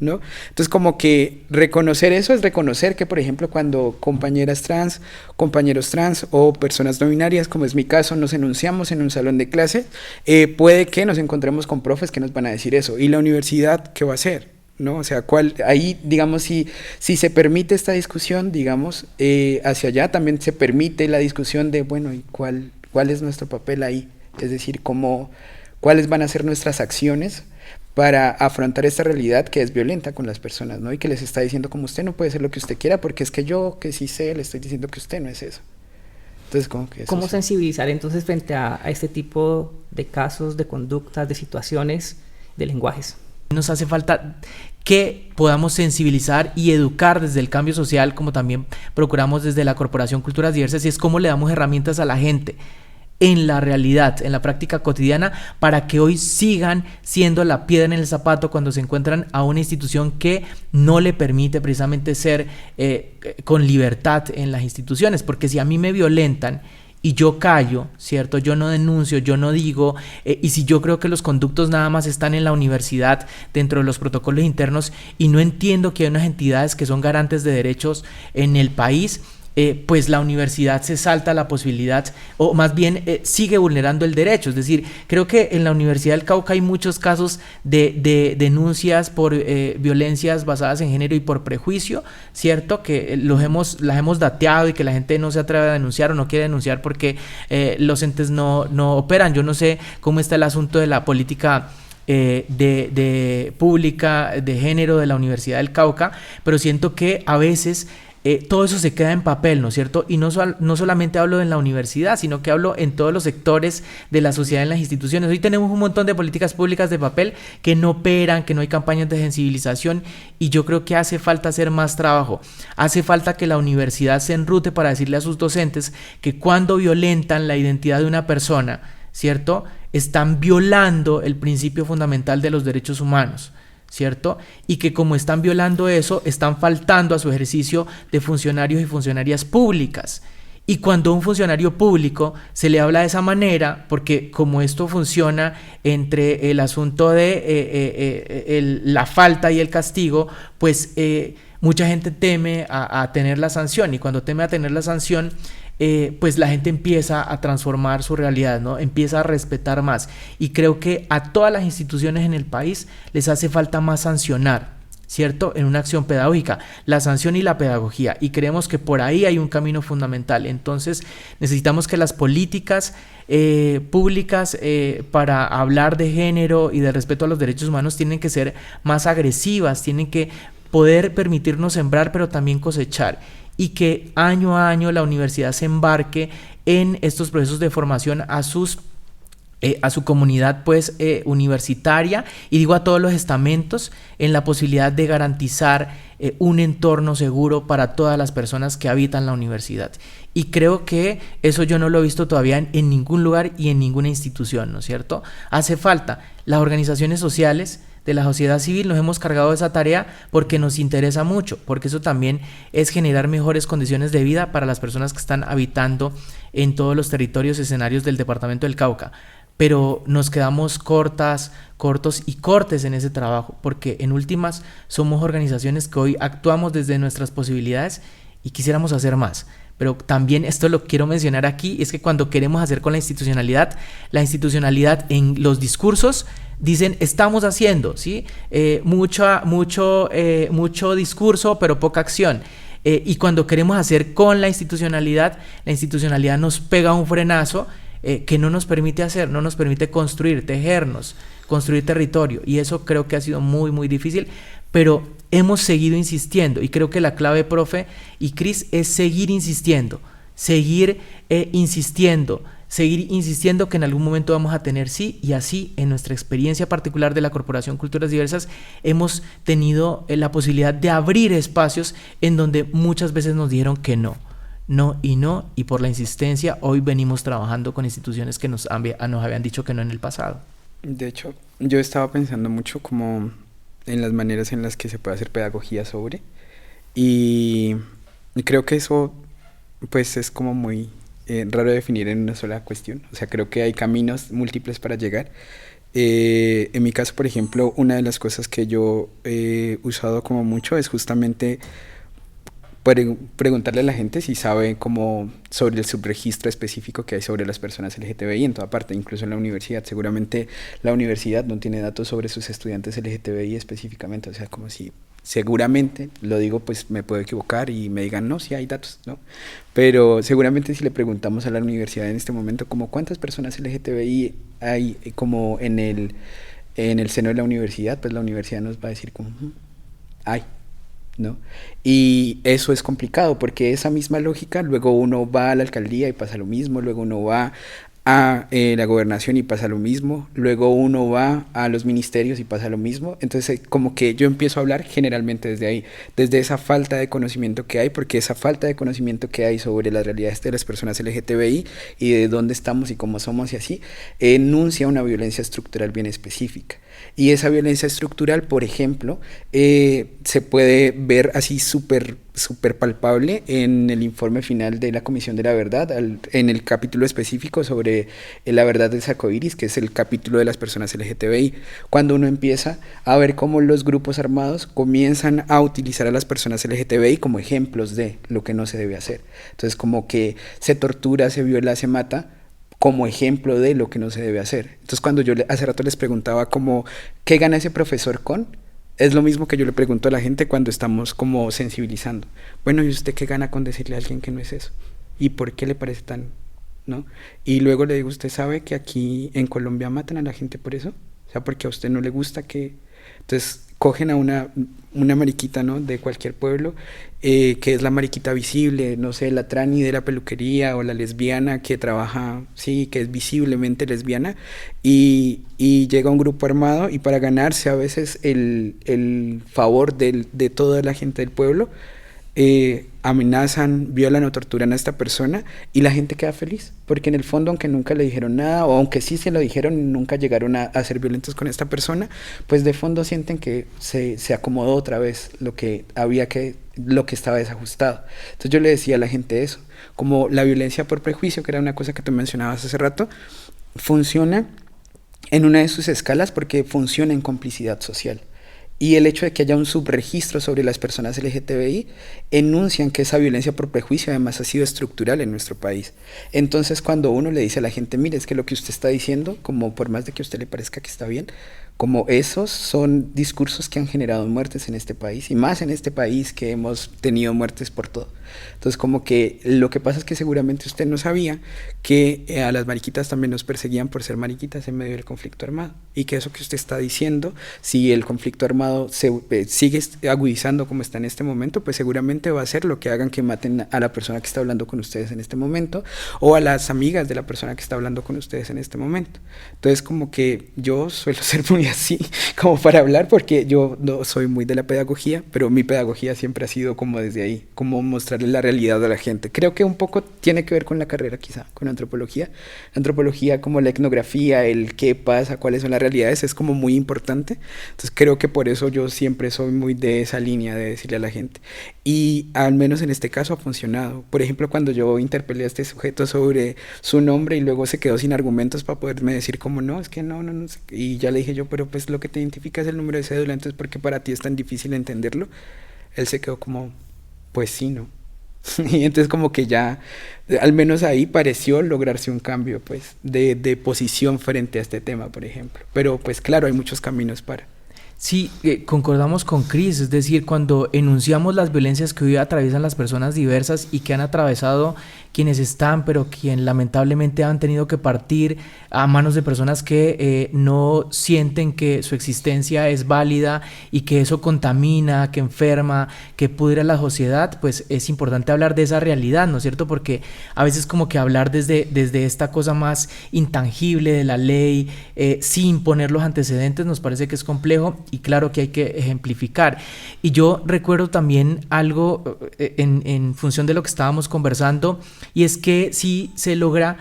¿No? Entonces, como que reconocer eso es reconocer que, por ejemplo, cuando compañeras trans, compañeros trans o personas no binarias, como es mi caso, nos enunciamos en un salón de clase, puede que nos encontremos con profes que nos van a decir eso. ¿Y la universidad qué va a hacer? ¿No? O sea, ahí, digamos, si se permite esta discusión, digamos, hacia allá también se permite la discusión de, bueno, ¿y cuál es nuestro papel ahí? Es decir, cuáles van a ser nuestras acciones para afrontar esta realidad que es violenta con las personas, ¿no? Y que les está diciendo como usted no puede ser lo que usted quiera porque es que yo, que sí sé, le estoy diciendo que usted no es eso. Entonces, como que eso ¿Cómo sensibilizar entonces frente a este tipo de casos, de conductas, de situaciones, de lenguajes? Nos hace falta que podamos sensibilizar y educar desde el cambio social, como también procuramos desde la Corporación Culturas Diversas, y es cómo le damos herramientas a la gente en la realidad, en la práctica cotidiana, para que hoy sigan siendo la piedra en el zapato cuando se encuentran a una institución que no le permite precisamente ser con libertad en las instituciones. Porque si a mí me violentan y yo callo, ¿cierto? Yo no denuncio, yo no digo, y si yo creo que los conductos nada más están en la universidad, dentro de los protocolos internos, y no entiendo que hay unas entidades que son garantes de derechos en el país, pues la universidad se salta la posibilidad, o más bien sigue vulnerando el derecho. Es decir, creo que en la Universidad del Cauca hay muchos casos de denuncias por violencias basadas en género y por prejuicio, ¿cierto? Que las hemos dateado y que la gente no se atreve a denunciar o no quiere denunciar porque los entes no operan. Yo no sé cómo está el asunto de la política de pública de género de la Universidad del Cauca, pero siento que a veces todo eso se queda en papel, ¿no es cierto? Y no solamente hablo en la universidad, sino que hablo en todos los sectores de la sociedad, en las instituciones. Hoy tenemos un montón de políticas públicas de papel que no operan, que no hay campañas de sensibilización, y yo creo que hace falta hacer más trabajo. Hace falta que la universidad se enrute para decirle a sus docentes que cuando violentan la identidad de una persona, ¿cierto?, están violando el principio fundamental de los derechos humanos, ¿cierto? Y que como están violando eso, están faltando a su ejercicio de funcionarios y funcionarias públicas. Y cuando a un funcionario público se le habla de esa manera, porque como esto funciona entre el asunto de la falta y el castigo, pues mucha gente teme a tener la sanción, y cuando teme a tener la sanción, pues la gente empieza a transformar su realidad, ¿no? Empieza a respetar más, y creo que a todas las instituciones en el país les hace falta más sancionar, ¿cierto? En una acción pedagógica, la sanción y la pedagogía, y creemos que por ahí hay un camino fundamental. Entonces necesitamos que las políticas públicas para hablar de género y de respeto a los derechos humanos tienen que ser más agresivas, tienen que poder permitirnos sembrar pero también cosechar, y que año a año la universidad se embarque en estos procesos de formación a su comunidad pues universitaria, y digo a todos los estamentos, en la posibilidad de garantizar un entorno seguro para todas las personas que habitan la universidad. Y creo que eso yo no lo he visto todavía en ningún lugar y en ninguna institución, ¿no es cierto? Hace falta. Las organizaciones sociales de la sociedad civil nos hemos cargado de esa tarea porque nos interesa mucho, porque eso también es generar mejores condiciones de vida para las personas que están habitando en todos los territorios y escenarios del departamento del Cauca. Pero nos quedamos cortos y cortes en ese trabajo, porque en últimas somos organizaciones que hoy actuamos desde nuestras posibilidades y quisiéramos hacer más, pero también esto lo quiero mencionar aquí, es que cuando queremos hacer con la institucionalidad en los discursos dicen estamos haciendo, ¿sí? Mucho discurso pero poca acción. Y cuando queremos hacer con la institucionalidad nos pega un frenazo que no nos permite hacer, no nos permite construir, tejernos, construir territorio. Y eso creo que ha sido muy, muy difícil, pero hemos seguido insistiendo. Y creo que la clave, profe y Cris, es seguir insistiendo, seguir insistiendo que en algún momento vamos a tener sí, y así en nuestra experiencia particular de la Corporación Culturas Diversas hemos tenido la posibilidad de abrir espacios en donde muchas veces nos dijeron que no, y por la insistencia hoy venimos trabajando con instituciones que nos habían dicho que no en el pasado. De hecho, yo estaba pensando mucho como en las maneras en las que se puede hacer pedagogía sobre, y creo que eso pues es como muy raro de definir en una sola cuestión. O sea, creo que hay caminos múltiples para llegar. En mi caso, por ejemplo, una de las cosas que yo he usado como mucho es justamente preguntarle a la gente si sabe como sobre el subregistro específico que hay sobre las personas LGTBI en toda parte, incluso en la universidad. Seguramente la universidad no tiene datos sobre sus estudiantes LGTBI específicamente, o sea, como si seguramente, lo digo, pues me puedo equivocar y me digan, no, sí hay datos, ¿no? Pero seguramente si le preguntamos a la universidad en este momento como cuántas personas LGTBI hay como en el seno de la universidad, pues la universidad nos va a decir como, hay, ¿no? Y eso es complicado porque esa misma lógica, luego uno va a la alcaldía y pasa lo mismo, luego uno va a la gobernación y pasa lo mismo, luego uno va a los ministerios y pasa lo mismo. Entonces como que yo empiezo a hablar generalmente desde ahí, desde esa falta de conocimiento que hay, porque esa falta de conocimiento que hay sobre las realidades de las personas LGTBI y de dónde estamos y cómo somos y así, enuncia una violencia estructural bien específica. Y esa violencia estructural, por ejemplo, se puede ver así súper palpable en el informe final de la Comisión de la Verdad, en el capítulo específico sobre la verdad del arcoíris, que es el capítulo de las personas LGTBI, cuando uno empieza a ver cómo los grupos armados comienzan a utilizar a las personas LGTBI como ejemplos de lo que no se debe hacer. Entonces como que se tortura, se viola, se mata, como ejemplo de lo que no se debe hacer. Entonces cuando yo hace rato les preguntaba como, ¿qué gana ese profesor con? Es lo mismo que yo le pregunto a la gente cuando estamos como sensibilizando. Bueno, ¿y usted qué gana con decirle a alguien que no es eso? ¿Y por qué le parece tan, no? Y luego le digo, ¿usted sabe que aquí en Colombia matan a la gente por eso? O sea, porque a usted no le gusta que... Entonces cogen a una mariquita, ¿no? De cualquier pueblo, que es la mariquita visible, no sé, la trani de la peluquería o la lesbiana que trabaja, sí, que es visiblemente lesbiana, y llega un grupo armado y para ganarse a veces el favor de toda la gente del pueblo, amenazan, violan o torturan a esta persona y la gente queda feliz, porque en el fondo, aunque nunca le dijeron nada o aunque sí se lo dijeron, nunca llegaron a ser violentos con esta persona, pues de fondo sienten que se acomodó otra vez lo que estaba desajustado. Entonces yo le decía a la gente eso, como la violencia por prejuicio, que era una cosa que tú mencionabas hace rato, funciona en una de sus escalas porque funciona en complicidad social. Y el hecho de que haya un subregistro sobre las personas LGTBI enuncian que esa violencia por prejuicio además ha sido estructural en nuestro país. Entonces cuando uno le dice a la gente, mire, es que lo que usted está diciendo, como por más de que a usted le parezca que está bien, como esos son discursos que han generado muertes en este país, y más en este país que hemos tenido muertes por todo. Entonces como que lo que pasa es que seguramente usted no sabía que a las mariquitas también nos perseguían por ser mariquitas en medio del conflicto armado, y que eso que usted está diciendo, si el conflicto armado se sigue agudizando como está en este momento, pues seguramente va a ser lo que hagan que maten a la persona que está hablando con ustedes en este momento, o a las amigas de la persona que está hablando con ustedes en este momento. Entonces como que yo suelo ser muy así como para hablar, porque yo no soy muy de la pedagogía, pero mi pedagogía siempre ha sido como desde ahí, como mostrarle la realidad a la gente. Creo que un poco tiene que ver con la carrera, quizá, con antropología. La antropología, como la etnografía, el qué pasa, cuáles son las realidades, es como muy importante. Entonces creo que por eso yo siempre soy muy de esa línea de decirle a la gente. Y al menos en este caso ha funcionado. Por ejemplo, cuando yo interpelé a este sujeto sobre su nombre y luego se quedó sin argumentos para poderme decir como no, es que no sé. Y ya le dije yo, pero pues lo que te identifica es el número de cédula, entonces ¿por qué para ti es tan difícil entenderlo? Él se quedó como, pues sí, ¿no? Y entonces como que ya, al menos ahí pareció lograrse un cambio, pues, de posición frente a este tema, por ejemplo. Pero pues claro, hay muchos caminos para. Sí, concordamos con Cris, es decir, cuando enunciamos las violencias que hoy atraviesan las personas diversas y que han atravesado quienes están, pero quien lamentablemente han tenido que partir a manos de personas que no sienten que su existencia es válida y que eso contamina, que enferma, que pudre a la sociedad, pues es importante hablar de esa realidad, ¿no es cierto? Porque a veces como que hablar desde esta cosa más intangible de la ley, sin poner los antecedentes, nos parece que es complejo y claro que hay que ejemplificar. Y yo recuerdo también algo en función de lo que estábamos conversando, y es que sí se logra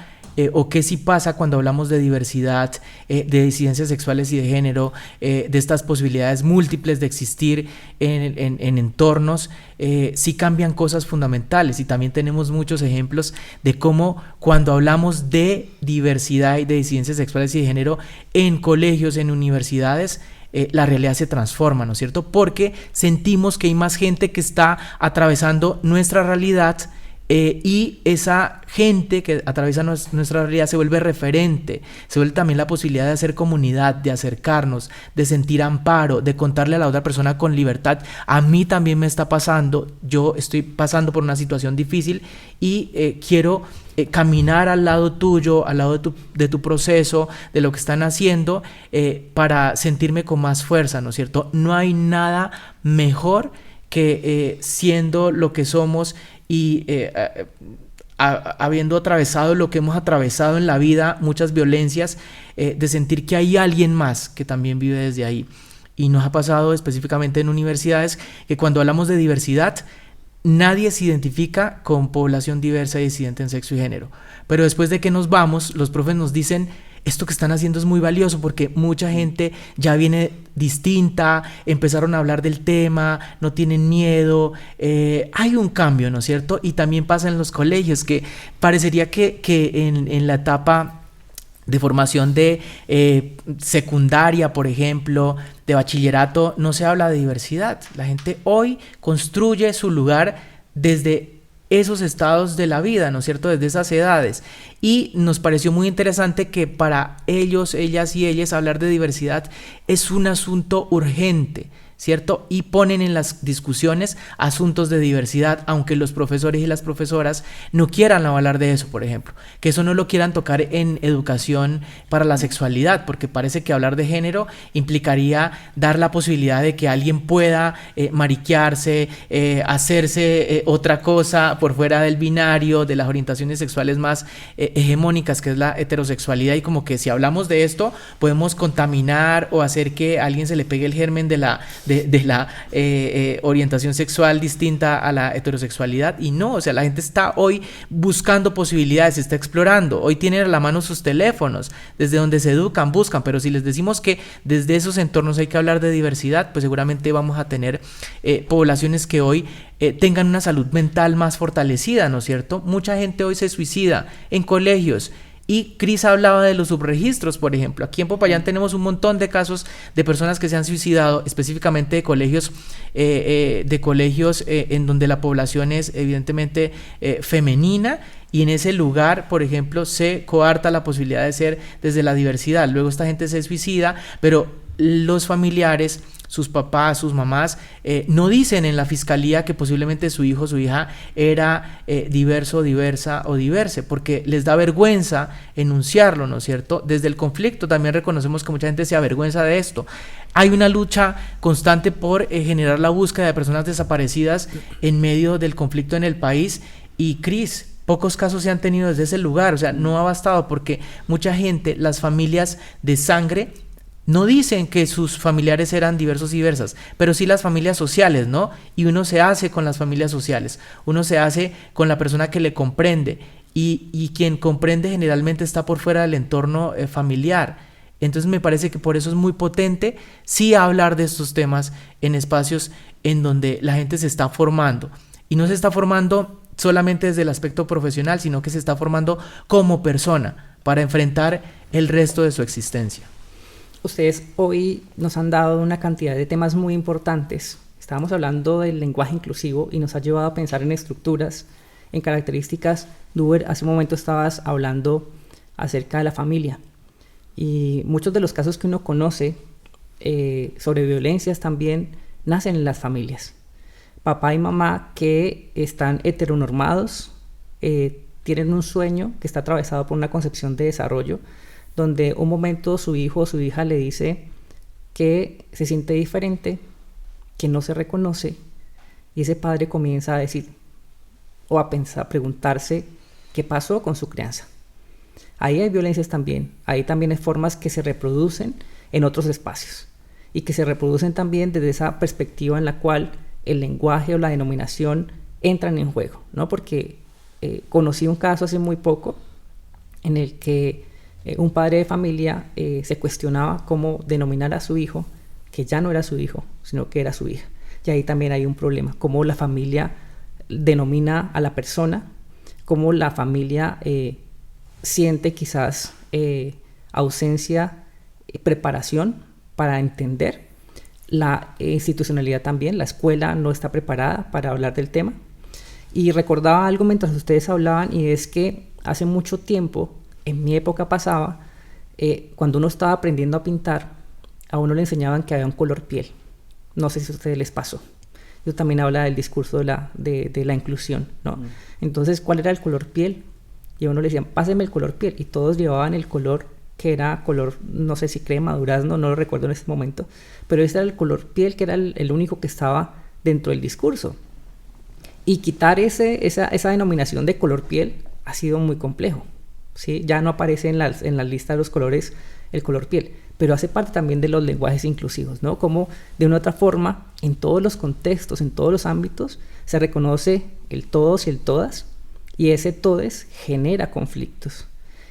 o qué sí pasa cuando hablamos de diversidad, de disidencias sexuales y de género, de estas posibilidades múltiples de existir en entornos, sí cambian cosas fundamentales. Y también tenemos muchos ejemplos de cómo cuando hablamos de diversidad y de disidencias sexuales y de género en colegios, en universidades, la realidad se transforma, ¿no es cierto? Porque sentimos que hay más gente que está atravesando nuestra realidad, y esa gente que atraviesa nuestra realidad se vuelve referente, se vuelve también la posibilidad de hacer comunidad, de acercarnos, de sentir amparo, de contarle a la otra persona con libertad: a mí también me está pasando, yo estoy pasando por una situación difícil y quiero caminar al lado tuyo, al lado de tu proceso, de lo que están haciendo, para sentirme con más fuerza, ¿no es cierto? No hay nada mejor que siendo lo que somos y habiendo atravesado lo que hemos atravesado en la vida, muchas violencias, de sentir que hay alguien más que también vive desde ahí. Y nos ha pasado específicamente en universidades que cuando hablamos de diversidad, nadie se identifica con población diversa y disidente en sexo y género. Pero después de que nos vamos, los profes nos dicen: esto que están haciendo es muy valioso porque mucha gente ya viene distinta, empezaron a hablar del tema, no tienen miedo, hay un cambio, ¿no es cierto? Y también pasa en los colegios, que parecería que en la etapa de formación de secundaria, por ejemplo, de bachillerato, no se habla de diversidad. La gente hoy construye su lugar desde esos estados de la vida, ¿no es cierto?, desde esas edades. Y nos pareció muy interesante que para ellos, ellas y ellas, hablar de diversidad es un asunto urgente, ¿cierto? Y ponen en las discusiones asuntos de diversidad, aunque los profesores y las profesoras no quieran hablar de eso, por ejemplo, que eso no lo quieran tocar en educación para la sexualidad, porque parece que hablar de género implicaría dar la posibilidad de que alguien pueda mariquearse, hacerse otra cosa por fuera del binario, de las orientaciones sexuales más hegemónicas, que es la heterosexualidad, y como que si hablamos de esto podemos contaminar o hacer que a alguien se le pegue el germen de la orientación sexual distinta a la heterosexualidad. Y no, o sea, la gente está hoy buscando posibilidades, está explorando, hoy tienen a la mano sus teléfonos, desde donde se educan, buscan. Pero si les decimos que desde esos entornos hay que hablar de diversidad, pues seguramente vamos a tener poblaciones que hoy tengan una salud mental más fortalecida, ¿no es cierto? Mucha gente hoy se suicida en colegios. Y Cris hablaba de los subregistros, por ejemplo. Aquí en Popayán tenemos un montón de casos de personas que se han suicidado, específicamente de colegios en donde la población es evidentemente femenina, y en ese lugar, por ejemplo, se coarta la posibilidad de ser desde la diversidad. Luego esta gente se suicida, pero los familiares, sus papás, sus mamás, no dicen en la fiscalía que posiblemente su hijo o su hija era diverso, diversa o diverse, porque les da vergüenza enunciarlo, ¿no es cierto? Desde el conflicto también reconocemos que mucha gente se avergüenza de esto. Hay una lucha constante por generar la búsqueda de personas desaparecidas en medio del conflicto en el país. Y Cris, pocos casos se han tenido desde ese lugar, o sea, no ha bastado, porque mucha gente, las familias de sangre, no dicen que sus familiares eran diversos y diversas, pero sí las familias sociales, ¿no? Y uno se hace con las familias sociales, uno se hace con la persona que le comprende, y quien comprende generalmente está por fuera del entorno familiar. Entonces me parece que por eso es muy potente sí hablar de estos temas en espacios en donde la gente se está formando, y no se está formando solamente desde el aspecto profesional, sino que se está formando como persona para enfrentar el resto de su existencia. Ustedes hoy nos han dado una cantidad de temas muy importantes. Estábamos hablando del lenguaje inclusivo y nos ha llevado a pensar en estructuras, en características. Duber, hace un momento estabas hablando acerca de la familia y muchos de los casos que uno conoce sobre violencias también nacen en las familias. Papá y mamá que están heteronormados, tienen un sueño que está atravesado por una concepción de desarrollo, donde un momento su hijo o su hija le dice que se siente diferente, que no se reconoce, y ese padre comienza a decir o a pensar, a preguntarse qué pasó con su crianza. Ahí hay violencias también, ahí también hay formas que se reproducen en otros espacios y que se reproducen también desde esa perspectiva en la cual el lenguaje o la denominación entran en juego, ¿no? Porque conocí un caso hace muy poco en el que un padre de familia se cuestionaba cómo denominar a su hijo, que ya no era su hijo, sino que era su hija. Y ahí también hay un problema, cómo la familia denomina a la persona, cómo la familia siente quizás ausencia, preparación para entender. La institucionalidad también, la escuela no está preparada para hablar del tema. Y recordaba algo mientras ustedes hablaban, y es que hace mucho tiempo, en mi época pasaba, cuando uno estaba aprendiendo a pintar, a uno le enseñaban que había un color piel. No sé si a ustedes les pasó. Yo también habla del discurso de la inclusión, ¿no? Entonces, ¿cuál era el color piel? Y a uno le decían, páseme el color piel. Y todos llevaban el color que era color, no sé si crema, durazno, no lo recuerdo en este momento. Pero ese era el color piel que era el único que estaba dentro del discurso. Y quitar esa denominación de color piel ha sido muy complejo, ¿sí? Ya no aparece en la lista de los colores el color piel, pero hace parte también de los lenguajes inclusivos, ¿no? Como de una u otra forma, en todos los contextos, en todos los ámbitos, se reconoce el todos y el todas, y ese todes genera conflictos.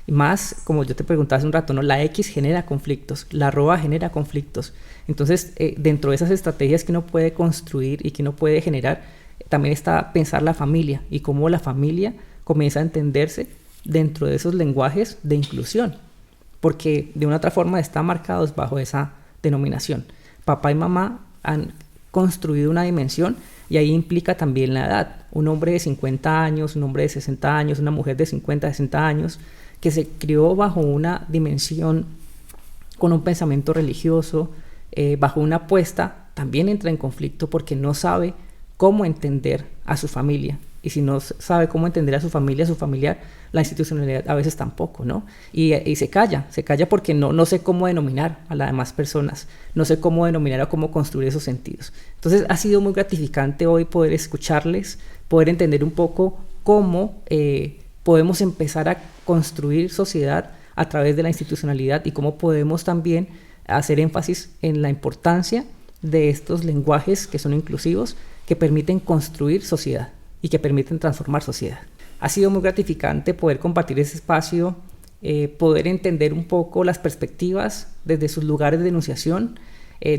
Y más, como yo te preguntaba hace un rato, ¿no? La X genera conflictos, la arroba genera conflictos. Entonces, dentro de esas estrategias que uno puede construir y que uno puede generar, también está pensar la familia y cómo la familia comienza a entenderse dentro de esos lenguajes de inclusión, porque de una otra forma están marcados bajo esa denominación. Papá y mamá han construido una dimensión y ahí implica también la edad. Un hombre de 50 años, un hombre de 60 años, una mujer de 50, 60 años, que se crió bajo una dimensión con un pensamiento religioso, bajo una apuesta, también entra en conflicto porque no sabe cómo entender a su familia. Y si no sabe cómo entender a su familia, a su familiar, la institucionalidad a veces tampoco, ¿no? Y se calla porque no sé cómo denominar a las demás personas, no sé cómo denominar o cómo construir esos sentidos. Entonces ha sido muy gratificante hoy poder escucharles, poder entender un poco cómo podemos empezar a construir sociedad a través de la institucionalidad y cómo podemos también hacer énfasis en la importancia de estos lenguajes que son inclusivos, que permiten construir sociedad y que permiten transformar sociedad. Ha sido muy gratificante poder compartir ese espacio, poder entender un poco las perspectivas desde sus lugares de enunciación.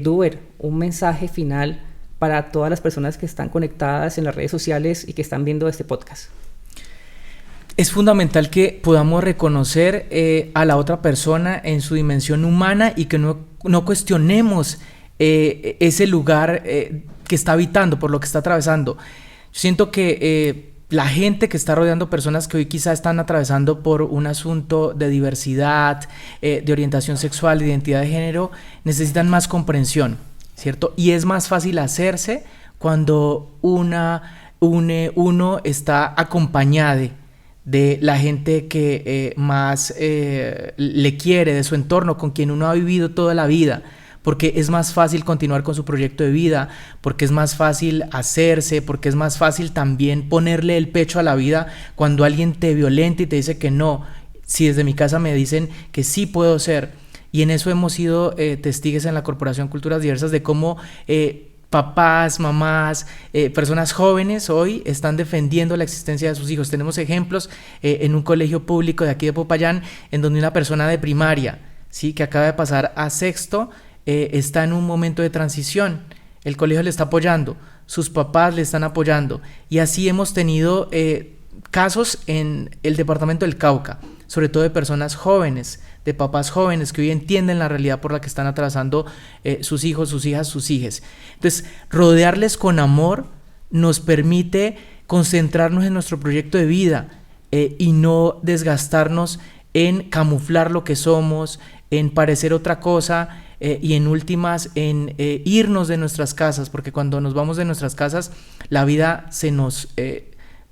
Duber, un mensaje final para todas las personas que están conectadas en las redes sociales y que están viendo este podcast. Es fundamental que podamos reconocer a la otra persona en su dimensión humana y que no cuestionemos ese lugar que está habitando, por lo que está atravesando. Yo siento que la gente que está rodeando personas que hoy quizá están atravesando por un asunto de diversidad, de orientación sexual, de identidad de género, necesitan más comprensión, ¿cierto? Y es más fácil hacerse cuando uno está acompañado de la gente que más le quiere, de su entorno, con quien uno ha vivido toda la vida, porque es más fácil continuar con su proyecto de vida, porque es más fácil hacerse, porque es más fácil también ponerle el pecho a la vida cuando alguien te violenta y te dice que no. Si desde mi casa me dicen que sí puedo ser, y en eso hemos sido testigos en la Corporación Culturas Diversas de cómo papás, mamás, personas jóvenes hoy están defendiendo la existencia de sus hijos. Tenemos ejemplos en un colegio público de aquí de Popayán, en donde una persona de primaria, ¿sí?, que acaba de pasar a sexto, está en un momento de transición. El colegio le está apoyando, sus papás le están apoyando, y así hemos tenido casos en el departamento del Cauca, sobre todo de personas jóvenes de papás jóvenes que hoy entienden la realidad por la que están atravesando sus hijos, sus hijas, sus hijes. Entonces, rodearles con amor nos permite concentrarnos en nuestro proyecto de vida y no desgastarnos en camuflar lo que somos, en parecer otra cosa y en últimas en irnos de nuestras casas, porque cuando nos vamos de nuestras casas la vida se nos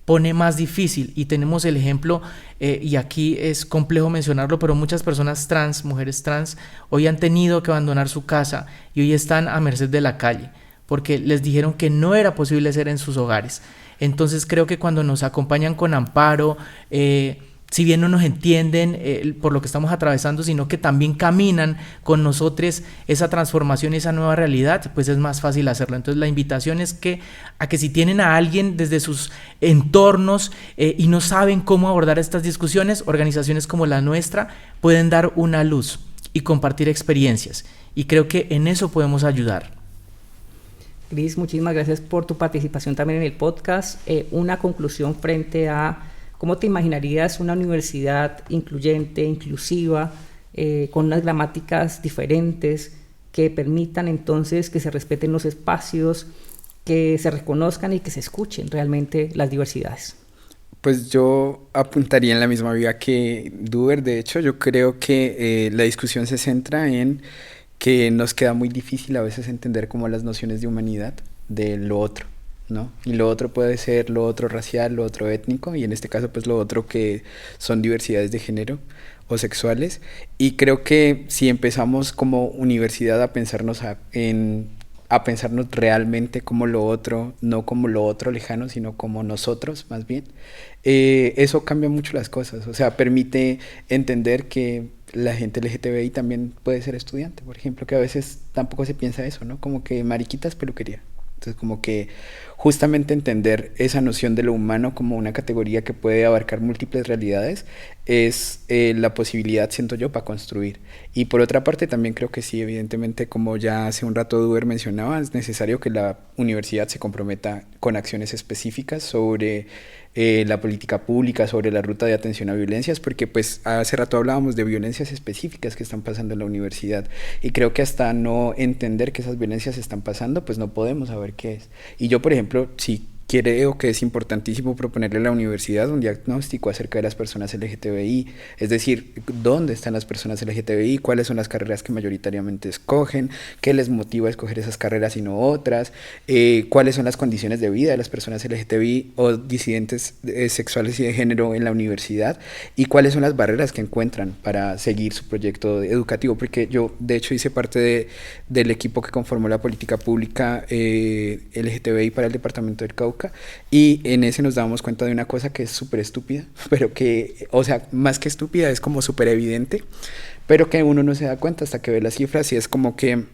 pone más difícil y tenemos el ejemplo, y aquí es complejo mencionarlo, pero muchas personas trans, mujeres trans, hoy han tenido que abandonar su casa y hoy están a merced de la calle, porque les dijeron que no era posible ser en sus hogares. Entonces creo que cuando nos acompañan con amparo, si bien no nos entienden por lo que estamos atravesando, sino que también caminan con nosotros esa transformación y esa nueva realidad, pues es más fácil hacerlo. Entonces la invitación es a que si tienen a alguien desde sus entornos y no saben cómo abordar estas discusiones, organizaciones como la nuestra pueden dar una luz y compartir experiencias. Y creo que en eso podemos ayudar. Cris, muchísimas gracias por tu participación también en el podcast. Una conclusión frente a ¿cómo te imaginarías una universidad incluyente, inclusiva, con unas gramáticas diferentes que permitan entonces que se respeten los espacios, que se reconozcan y que se escuchen realmente las diversidades? Pues yo apuntaría en la misma vía que Duber. De hecho, yo creo que la discusión se centra en que nos queda muy difícil a veces entender como las nociones de humanidad de lo otro, ¿no? Y lo otro puede ser lo otro racial, lo otro étnico, y en este caso pues lo otro que son diversidades de género o sexuales. Y creo que si empezamos como universidad a pensarnos a pensarnos realmente como lo otro, no como lo otro lejano, sino como nosotros más bien, eso cambia mucho las cosas. O sea, permite entender que la gente LGTBI también puede ser estudiante, por ejemplo, que a veces tampoco se piensa eso, ¿no? Como que mariquitas peluquería. Entonces, como que justamente entender esa noción de lo humano como una categoría que puede abarcar múltiples realidades es la posibilidad, siento yo, para construir. Y por otra parte, también creo que sí, evidentemente, como ya hace un rato Duber mencionaba, es necesario que la universidad se comprometa con acciones específicas sobre la política pública, sobre la ruta de atención a violencias, porque pues hace rato hablábamos de violencias específicas que están pasando en la universidad, y creo que hasta no entender que esas violencias están pasando, pues no podemos saber qué es. Y yo, por ejemplo, sí creo que es importantísimo proponerle a la universidad un diagnóstico acerca de las personas LGTBI, es decir, dónde están las personas LGTBI, cuáles son las carreras que mayoritariamente escogen, qué les motiva a escoger esas carreras y no otras, cuáles son las condiciones de vida de las personas LGTBI o disidentes sexuales y de género en la universidad, y cuáles son las barreras que encuentran para seguir su proyecto educativo, porque yo de hecho hice parte del equipo que conformó la política pública LGTBI para el departamento del Cauca, y en ese nos dábamos cuenta de una cosa que es súper estúpida, pero que, o sea, más que estúpida, es como súper evidente, pero que uno no se da cuenta hasta que ve las cifras, y es como que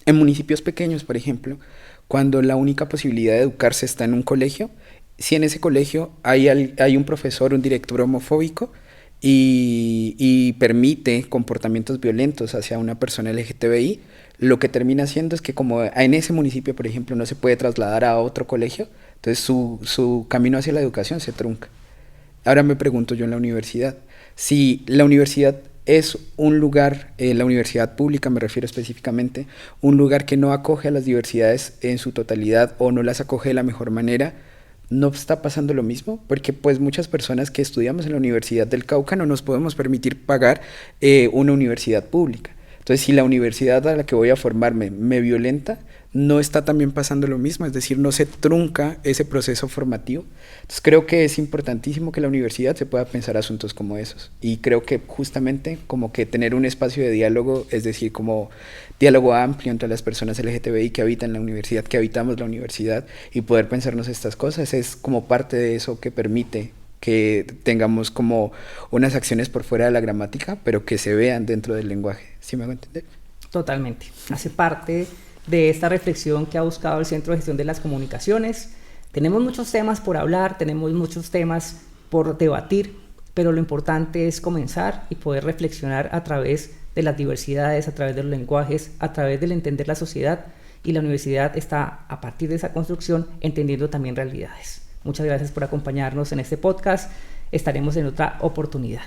en municipios pequeños, por ejemplo, cuando la única posibilidad de educarse está en un colegio, si en ese colegio hay un profesor, un director homofóbico, y permite comportamientos violentos hacia una persona LGTBI, lo que termina haciendo es que como en ese municipio, por ejemplo, no se puede trasladar a otro colegio, entonces su camino hacia la educación se trunca. Ahora me pregunto yo en la universidad, si la universidad es un lugar, la universidad pública me refiero específicamente, un lugar que no acoge a las diversidades en su totalidad o no las acoge de la mejor manera, ¿no está pasando lo mismo? Porque pues muchas personas que estudiamos en la Universidad del Cauca no nos podemos permitir pagar una universidad pública. Entonces, si la universidad a la que voy a formarme me violenta, ¿no está también pasando lo mismo? Es decir, no se trunca ese proceso formativo. Entonces, creo que es importantísimo que la universidad se pueda pensar asuntos como esos. Y creo que justamente como que tener un espacio de diálogo, es decir, como diálogo amplio entre las personas LGTBI que habitan la universidad, que habitamos la universidad, y poder pensarnos estas cosas, es como parte de eso que permite que tengamos como unas acciones por fuera de la gramática, pero que se vean dentro del lenguaje. ¿Sí me hago entender? Totalmente. Hace parte de esta reflexión que ha buscado el Centro de Gestión de las Comunicaciones. Tenemos muchos temas por hablar, tenemos muchos temas por debatir, pero lo importante es comenzar y poder reflexionar a través de las diversidades, a través de los lenguajes, a través del entender la sociedad, y la universidad está, a partir de esa construcción, entendiendo también realidades. Muchas gracias por acompañarnos en este podcast. Estaremos en otra oportunidad.